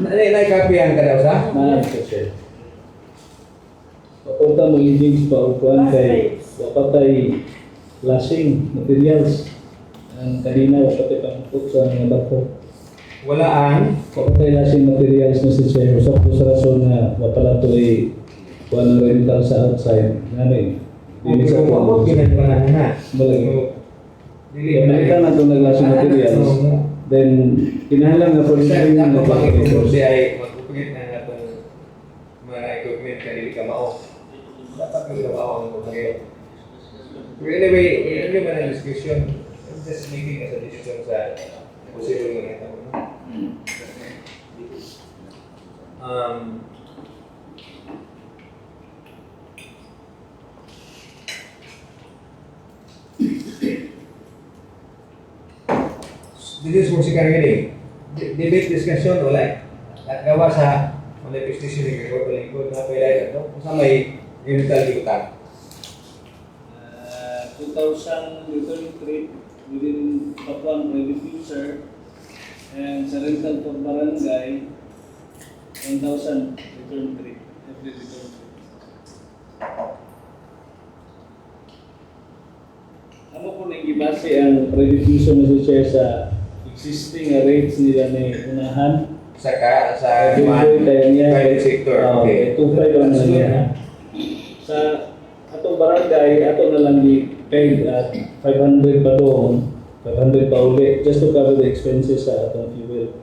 Naikapihan ka daw sa? Mr. Chair. Papunta mo engage pa o kuhan kay wapatay flashing materials. Ang kanina wapatay pangput sa mga barko. Wala ang Wapatay flashing materials, Mr. Chair. Usap ko sa rason na wapala to ay kuhan ng rental sa outside. Ano eh? Dili sa kung ako kuhan. ginagmanahan na. Malagi. Dili Palitan na itong nag-flashing materials. Then, kinahanglan nga po rin Sa na ako pang ipupulsi ay mag-upgrade na nga itong mga equipment ka dili ka mao. Dapat ka mao ang mga. But anyway, hindi man ang discussion. I'm just making as a decision sa possible nga ito. This is for second reading. Debate discussion, wala. Nagawa sa manifestation ng report ng lingkod na pwede ito. Kung sa may unital utang. 2023 within Papuan private user and sa rental for barangay 1,000 return rate every return rate. Ano po nang ibase ang private user na share sa existing rates nila ni unahan? Sa Private sector. Okay. 2.5 lang na niya. Sa atong barangay, ato na lang i-peg at 500 pa doon, 500 pa uli, just to cover the expenses sa atong fuel.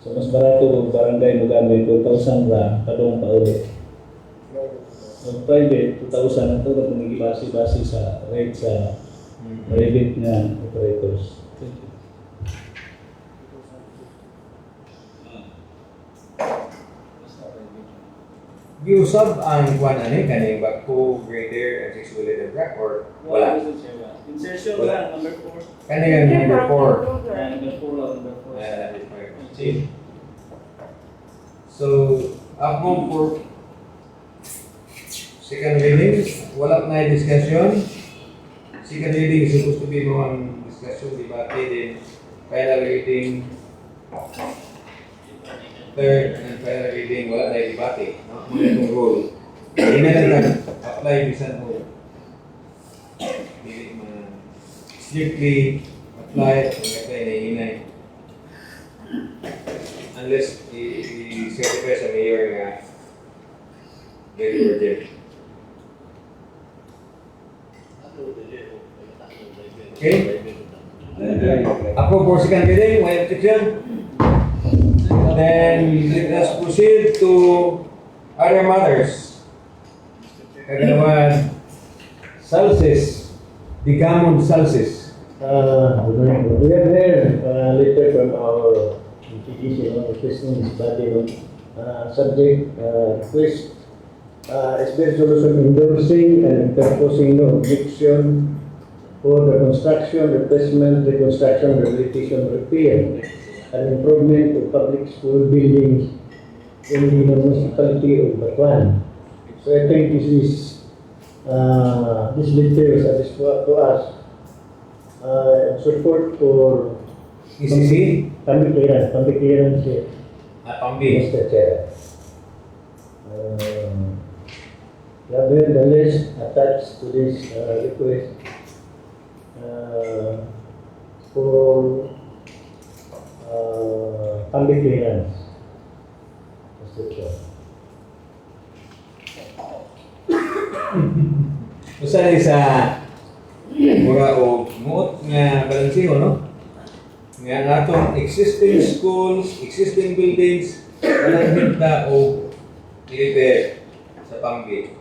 So mas barato ang barangay mo gamit, 2,000 ra, pa doon pa uli. Ang private, 2,000 ito na nag-ibase-base sa rate sa private na operators. Thank you. Giusab ang kuan ani kaning bako grader and 6-wheeler truck or wala. Insertion lang, number 4. Kaning ang number 4. Number 4 lang, number 4. That is my question. So, ako for second reading, wala na yung discussion. Second reading is supposed to be more discussion, debate, then final reading, third and final reading, wala na yung debate. No? Muna itong rule. Hindi na lang nag-apply bisan mo. Hindi strictly apply at mag-apply na hinay. Unless i-certify sa mayor nga very urgent. Okay? Ako for second reading, may objection? Then let us proceed to other matters. Kaganawan, Salses, Digamon Salses. We have heard a letter from our PDC, requesting this body subject request SB resolution endorsing and interposing no objection for the construction, replacement, reconstruction, rehabilitation, repair, and improvement of public school buildings in the municipality of Batuan. So I think this is this letter is to us support for ECC? pambikiran si Pambi. Mr. Chair. Rather the list attached to this request for public clearance. Mr. Chair. Usa ni sa mga o muot nga balansiho, no? Nga ang atong existing schools, existing buildings, walang hinta o i-repair sa Pambi.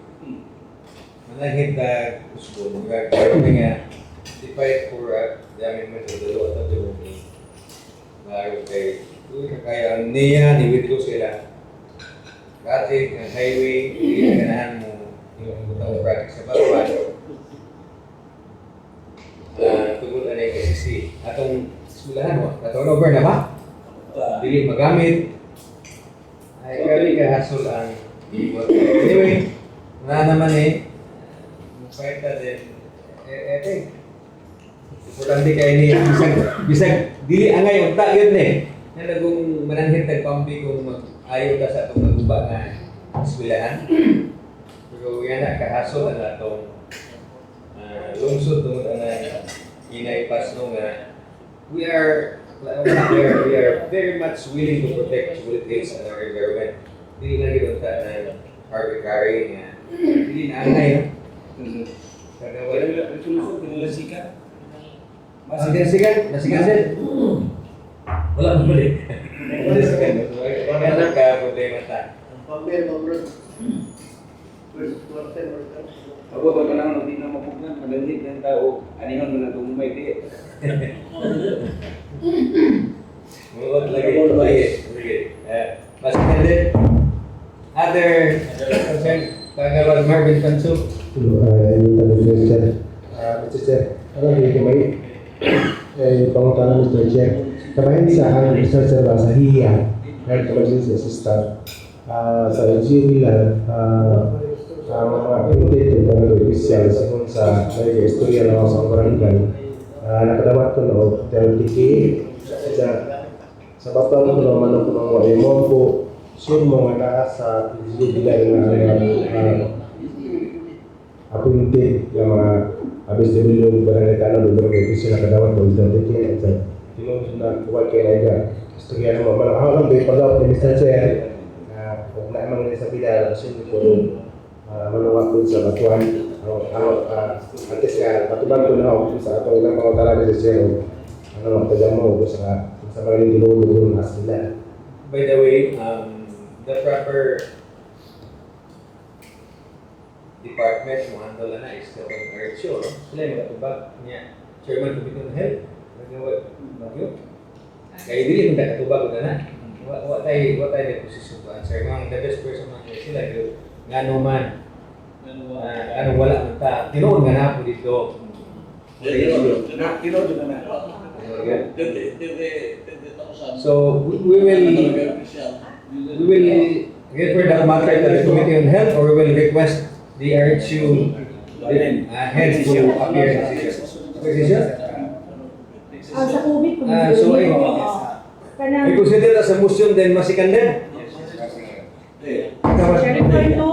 Walang hinta school. Mga karoon nga fight for the amendment of the law at the building. Bago kay kaya ang niya, ni-withdraw sila. Dati, ang highway, hindi ganahan mo yung butang project sa Batuan. Tungkol na yung SEC. Atong eskwelahan mo, na-turnover na ba? Dili magamit. Ay, kari ka hasol ang anyway, wala naman eh. Fight na din. Importante kayo ni bisag dili angay unta yun eh. Na nagong mananhit nagpambi kung ayaw ka sa itong naguba na eskwelahan. Pero yan na, kahasol na itong lungsod tungod na inaipas no nga we are very much willing to protect what it is in our environment. Dili na gid unta na arbitrary nga dili na angay no. Kada wala resolution kanila sikat. Masikan din. Wala mo balik. Masikan. Wala ka problema ta. Ang pamilya mo, bro. First quarter, Ako ba lang hindi na mapugnan, malamig ng tao, anihon mo na tumumay di. Muot lagi. Sige. Masikan din. Other concern, Kagawad Marvin Tanso. Yung tanong ko, Sir. Mr. Chair, alam niyo kamay, pangutangan Mr. Chair, kamay sa akin, Mr. Chair, sa HIA, Health Emergency Assistant, sa LGU nila, ang mga updated ng mga official sa istorya ng mga barangay, nakadawat ko na TLTK, sa batang ko naman ako ng mga emon po, sure mo nga na sa LGU nila yung appointed yung mga ABSW yung barangay tanong ng barangay kasi nakadawat ko TLTK at tinunod na kuwag kayo na iga. Istorya naman, malakaw lang ba pag-out ni Mr. Chair, kung naman nila sa pila, sunod ko manuwag ko sa batuan. At least patubag ko na ako sa ato ilang mga talaga sa Sero. Magtagang mo sa mga ginulog yung mas nila. By the way, the proper department mo handle na is the RHO. Sila yung matubag niya. Chairman Committee on Health. Nagawag bagyo. Kaya dili yung katubag na na. What tayo may posisyon to answer. Mga the best person man sila yun. Nga naman. Anong wala man ta. Tinoon nga na po dito. Tinood na na. So we will refer that matter to the Committee on Health or we will request the RHU heads to appear in the session. Sa COVID, So ay consider as a motion then masikan din. Refer to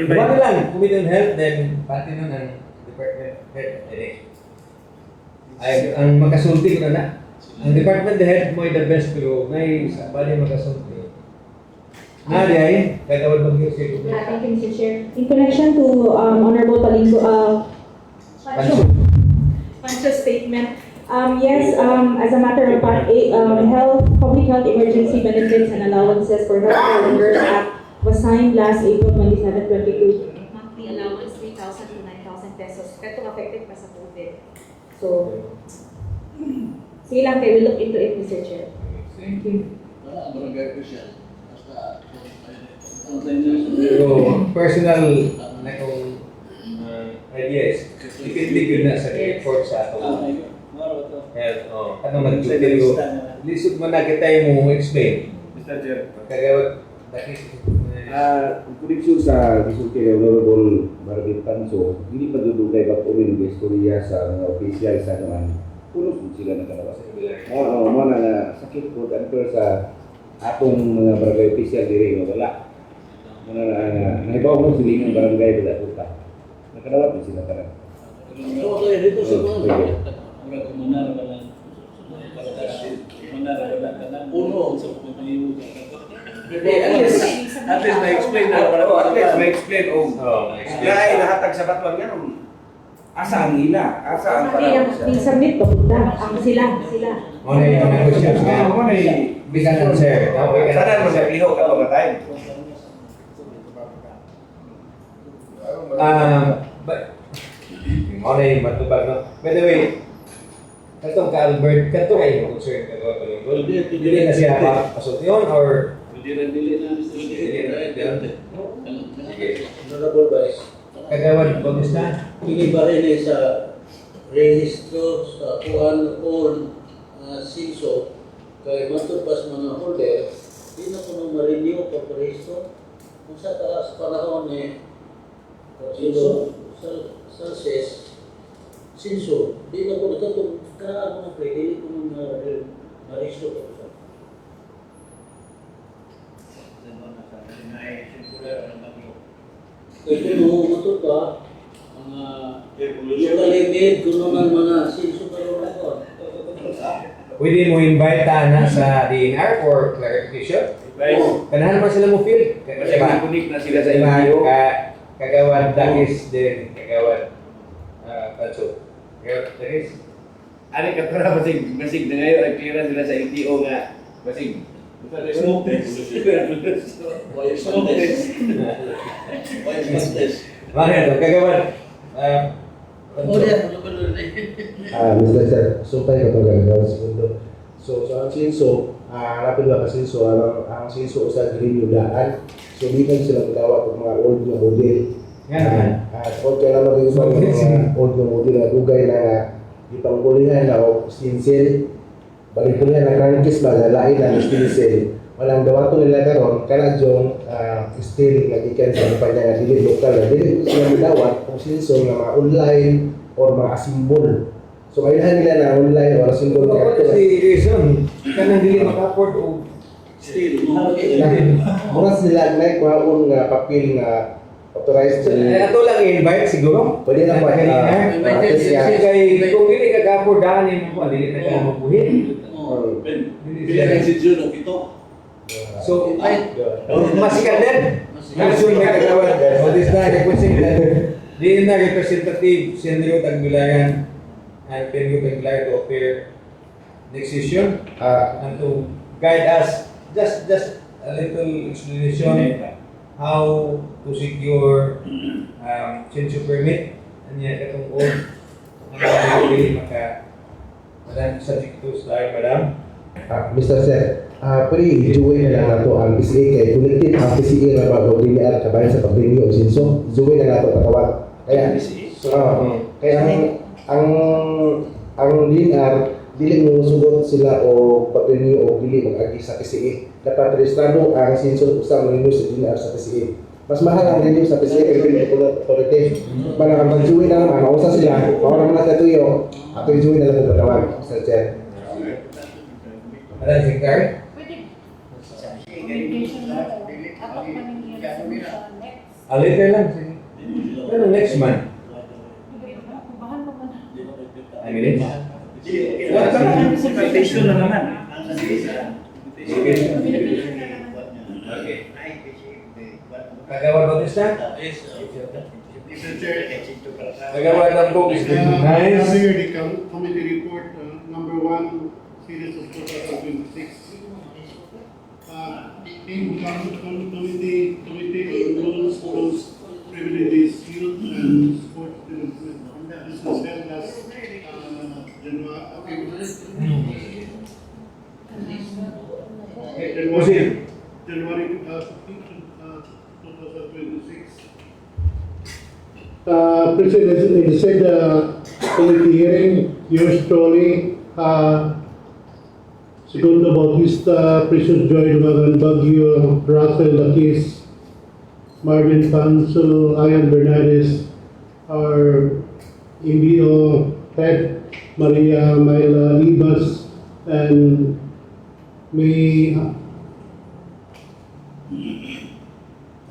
Wala lang, Committee on Health, then pati nun ang Department Head. Ay, ang makasulti ko na. Ang Department Head mo ay the best pero may bali makasulti. Nadi ay, katawad mag-music. Thank you, Mr. Chair. In connection to Honorable Palingo, Pancho statement, yes, as a matter of fact, Public Health Emergency Benefits and Allowances for Healthcare Workers Act was signed last April 27, 22. Monthly allowance, 3,000 to 9,000 pesos. Pero affected pa sa COVID. So, sige lang kayo, we look into it, Mr. Chair. Thank you. Wala, barangay official. Basta, Pero personal na kung ideas, dipindi na sa report sa atong health. Anong nag-duty ko? Lisod mo na kita yung explain. Mr. Chair. Kagawad, dakis. Koneksyon sa gisulti ng Honorable Marvin Tanso, hindi pa dudugay ba umin ng istorya sa mga opisyal sa naman. Punos po sila nakalawas. Oo, muna na sakit po kantor sa atong mga barangay opisyal diri nga wala. Muna na naibaw mo siling ng barangay wala puta. Nakadawat po sila parang. ito tayo dito sa mga. Puno. At least ma-explain na para at least ma-explain Explain. nahatag sa batuan nga asa ang ila, asa ang Yung submit pa punta. Ang sila. Muna yung mga questions nga. Bisan ang sir. Sana mo sa iho ka mga tayo. Muna yung matubag, no? By the way, katong ka Albert, katong ay concern ka doon palingkol. Dili na siya pasultiyon or Dili na. Honorable Vice. Kagawad, pagis na. Pinibahin eh sa rehistro sa kuhan on siso kay matupas mga holder di na ko nang ma-renew pag rehistro kung sa taas panahon ni sa SES, sinso, di na ko nakatong ka ako na pwede, di ko na-register ko sa. Kasi mo matod ka, mga kalimit, kununan mga sinso karoon ako. Pwede mo invite na sa DNR for clarification. Kanahan pa sila mo feel. Kasi connect na sila sa Diba? inyo. Kagawad Dakis din, kagawad Panso. Kagawad Dakis. Ano ka para masig na ngayon, nag-clearance sila sa LTO nga. Masig. Smoke test. Why smoke test? Why smoke test? Bakit? Kagawad. Oh, yeah, ano ba nun eh? Mr. Sir, sumpay ko itong gagawin segundo. So, ang sinso, hanapin ba ka sinso, ang sinso sa green yung daan. So, di kan sila magawag ng mga old na model. Yan. Kung kailan mag yung mga old na model na dugay na nga, ipangkulihan na o stencil, balikulihan na crankcase ba, lalain na stencil. Walang dawato nila karon kana jong steel nga gikan sa kumpanya nga dili lokal na dili sila midawat kung sinso nga mga online or mga symbol. So kailangan nila na online or symbol Ano nga si reason? Kanang dili maka-afford o Still, Mura sila na kuhaon nga papel nga authorized ato lang i-invite siguro. pwede na po Kasi kung dili ka ka-afford daanin mo, dili na ka mabuhin. Pila na si Jun o Kito. So, masikat din. Nasun may kagawad. O this na representative. Di na representative Sendro Tagbilaran and Pengo Tagbilaran to appear next session and to guide us just a little explanation how to secure censure permit and yet katong old ang maka madam subject to slide madam. Mr. Sir, pwede i-join na lang nato ang PCA kay connected ang PCA na bago DNR kabayan sa pag-renew o sinso, join na nato katawag. Kaya, kaya ang DNR, dili mo sugot sila o pag-renew o dili mag-agi sa PCA. Dapat registrado ang sinso sa renew sa DNR sa PCA. Mas mahal ang renew sa PCA kay Philippine Authority. Para ang pag-join na naman, mausa sila, kung naman na katuyo, ato i-join na lang po katawag, Mr. Chair. Madam Secretary. Later lang. Pero next month. I mean, Invitation na naman. okay. Kagawad Bautista? Kagawad ng book is nice. Here the committee report number 1 series of 2026. In committee on rules, privileges, youth and sports development. This was held last January 2026. President, it said committee hearing, yours truly, Segundo Bautista, Precious Joy Dumagan Baguio, Russell Lakis, Marvin Panso, Ian Bernardes, our MBO head, Maria Maila Libas, and may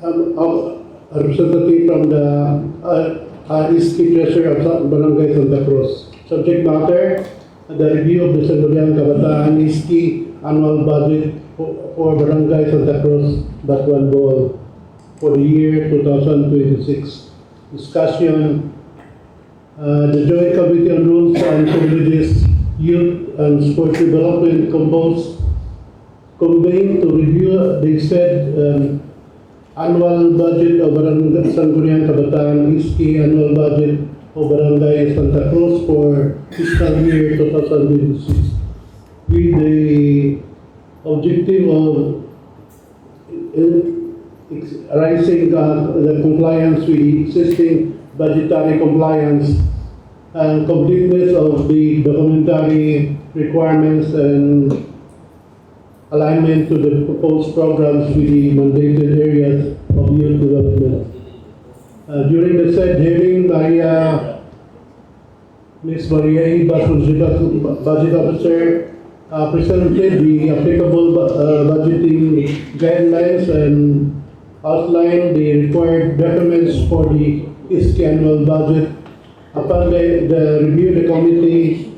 a representative from the Iski Treasurer of Barangay Santa Cruz. Subject matter, the review of the Sangguniang Kabataan Iski annual budget for Barangay Santa Cruz, Batuan Bohol for the year 2026. Discussion, the Joint Committee on Rules and Privileges, Youth and Sports Development convened to review the said annual budget of Barangay Sangguniang Kabataan Iski annual budget of Barangay Santa Cruz for fiscal year 2026 with the objective of raising the compliance with existing budgetary compliance and completeness of the documentary requirements and alignment to the proposed programs with the mandated areas of youth development. During the said hearing, Ms. Maria E. Budget Officer, presented the applicable budgeting guidelines and outlined the required documents for the ISK annual budget. Upon the review, the committee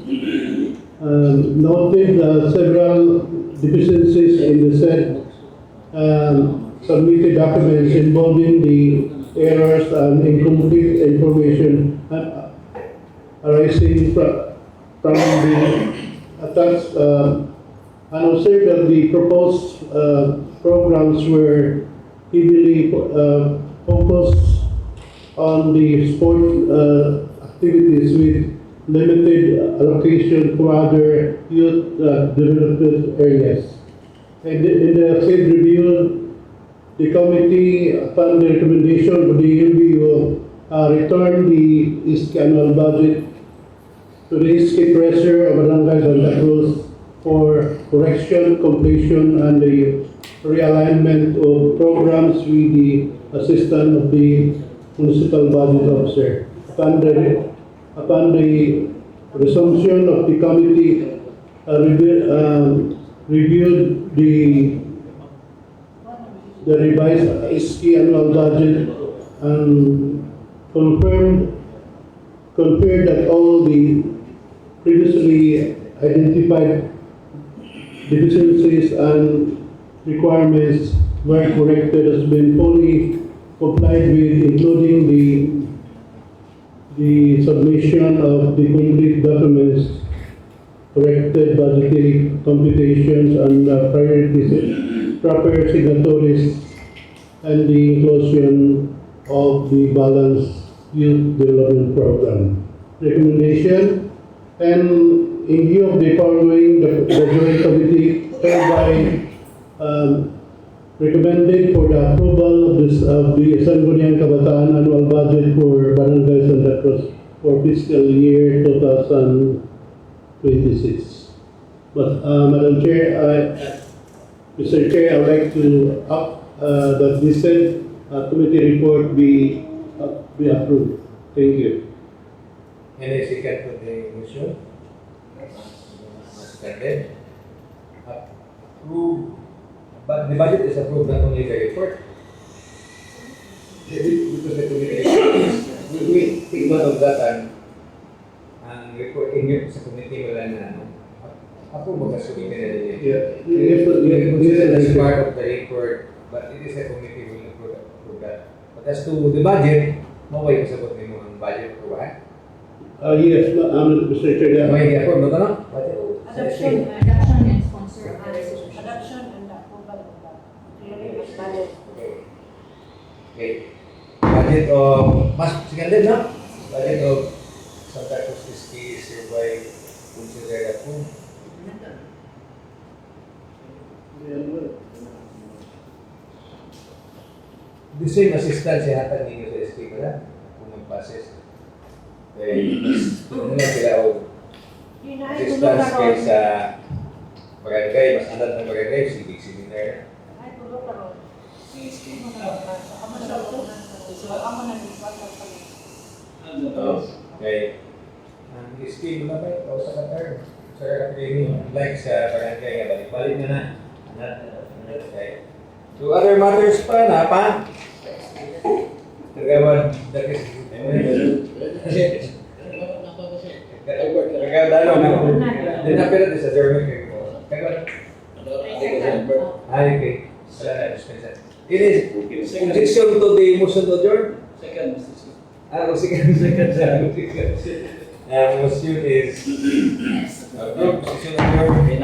noted several deficiencies in the said submitted documents involving the errors and incomplete information arising from the attacks, and observed that the proposed programs were heavily focused on the sport activities with limited allocation for other youth development areas. And in the said review, the committee, upon the recommendation of the LBO, returned the ISK annual budget to the ISK Treasurer of Barangay Santa Cruz for correction, completion, and the realignment of programs with the assistance of the Municipal Budget Officer. Upon the resumption of the committee, reviewed the revised ISK annual budget and confirmed that all the previously identified deficiencies and requirements were corrected, has been fully complied with, including the submission of the complete documents, corrected budgetary computations and proper signatories, and the inclusion of the balanced youth development program. Recommendation, and in view of the following, the Joint Committee hereby recommended for the approval of the Sangguniang Kabataan annual budget for Barangay Santa Cruz for fiscal year 2026. But Madam Chair, Mr. Chair, I would like to that this said committee report be approved. Thank you. Any second to the motion? Seconded. Approve. But the budget is approved, not only the report. Because the committee, we take note of that and reporting it sa committee wala na approve mo ka sa committee na din. It is part of the report, but it is a committee will approve that. But as to the budget, maway kasabot nimo ang budget approval. Yes, Mr. Chair. May i-approve mo no? Adoption and sponsor. Adoption and approval of the clearing of budget. Okay. Budget of mas seconded no? Budget of Santa Cruz ISK is hereby considered approved. The same assistance hatag ninyo sa SK ko na kung mag-passes. Okay, tulungan sila o assistance kay sa barangay, mas anad ng barangay, civic seminar. Okay. Ang SK mo na ba? O sa Qatar? Sa training, like sa barangay, balik-balik na na. Okay. To other matters pa, na pa? Tagawan, dakis. Kagandalo na. Dinapira din sa German kayo. Kagandalo. Ay, okay. Wala na, dispensa. It is objection to the motion to adjourn? Second, Mr. Chief. Second. Motion is approved. Motion adjourned.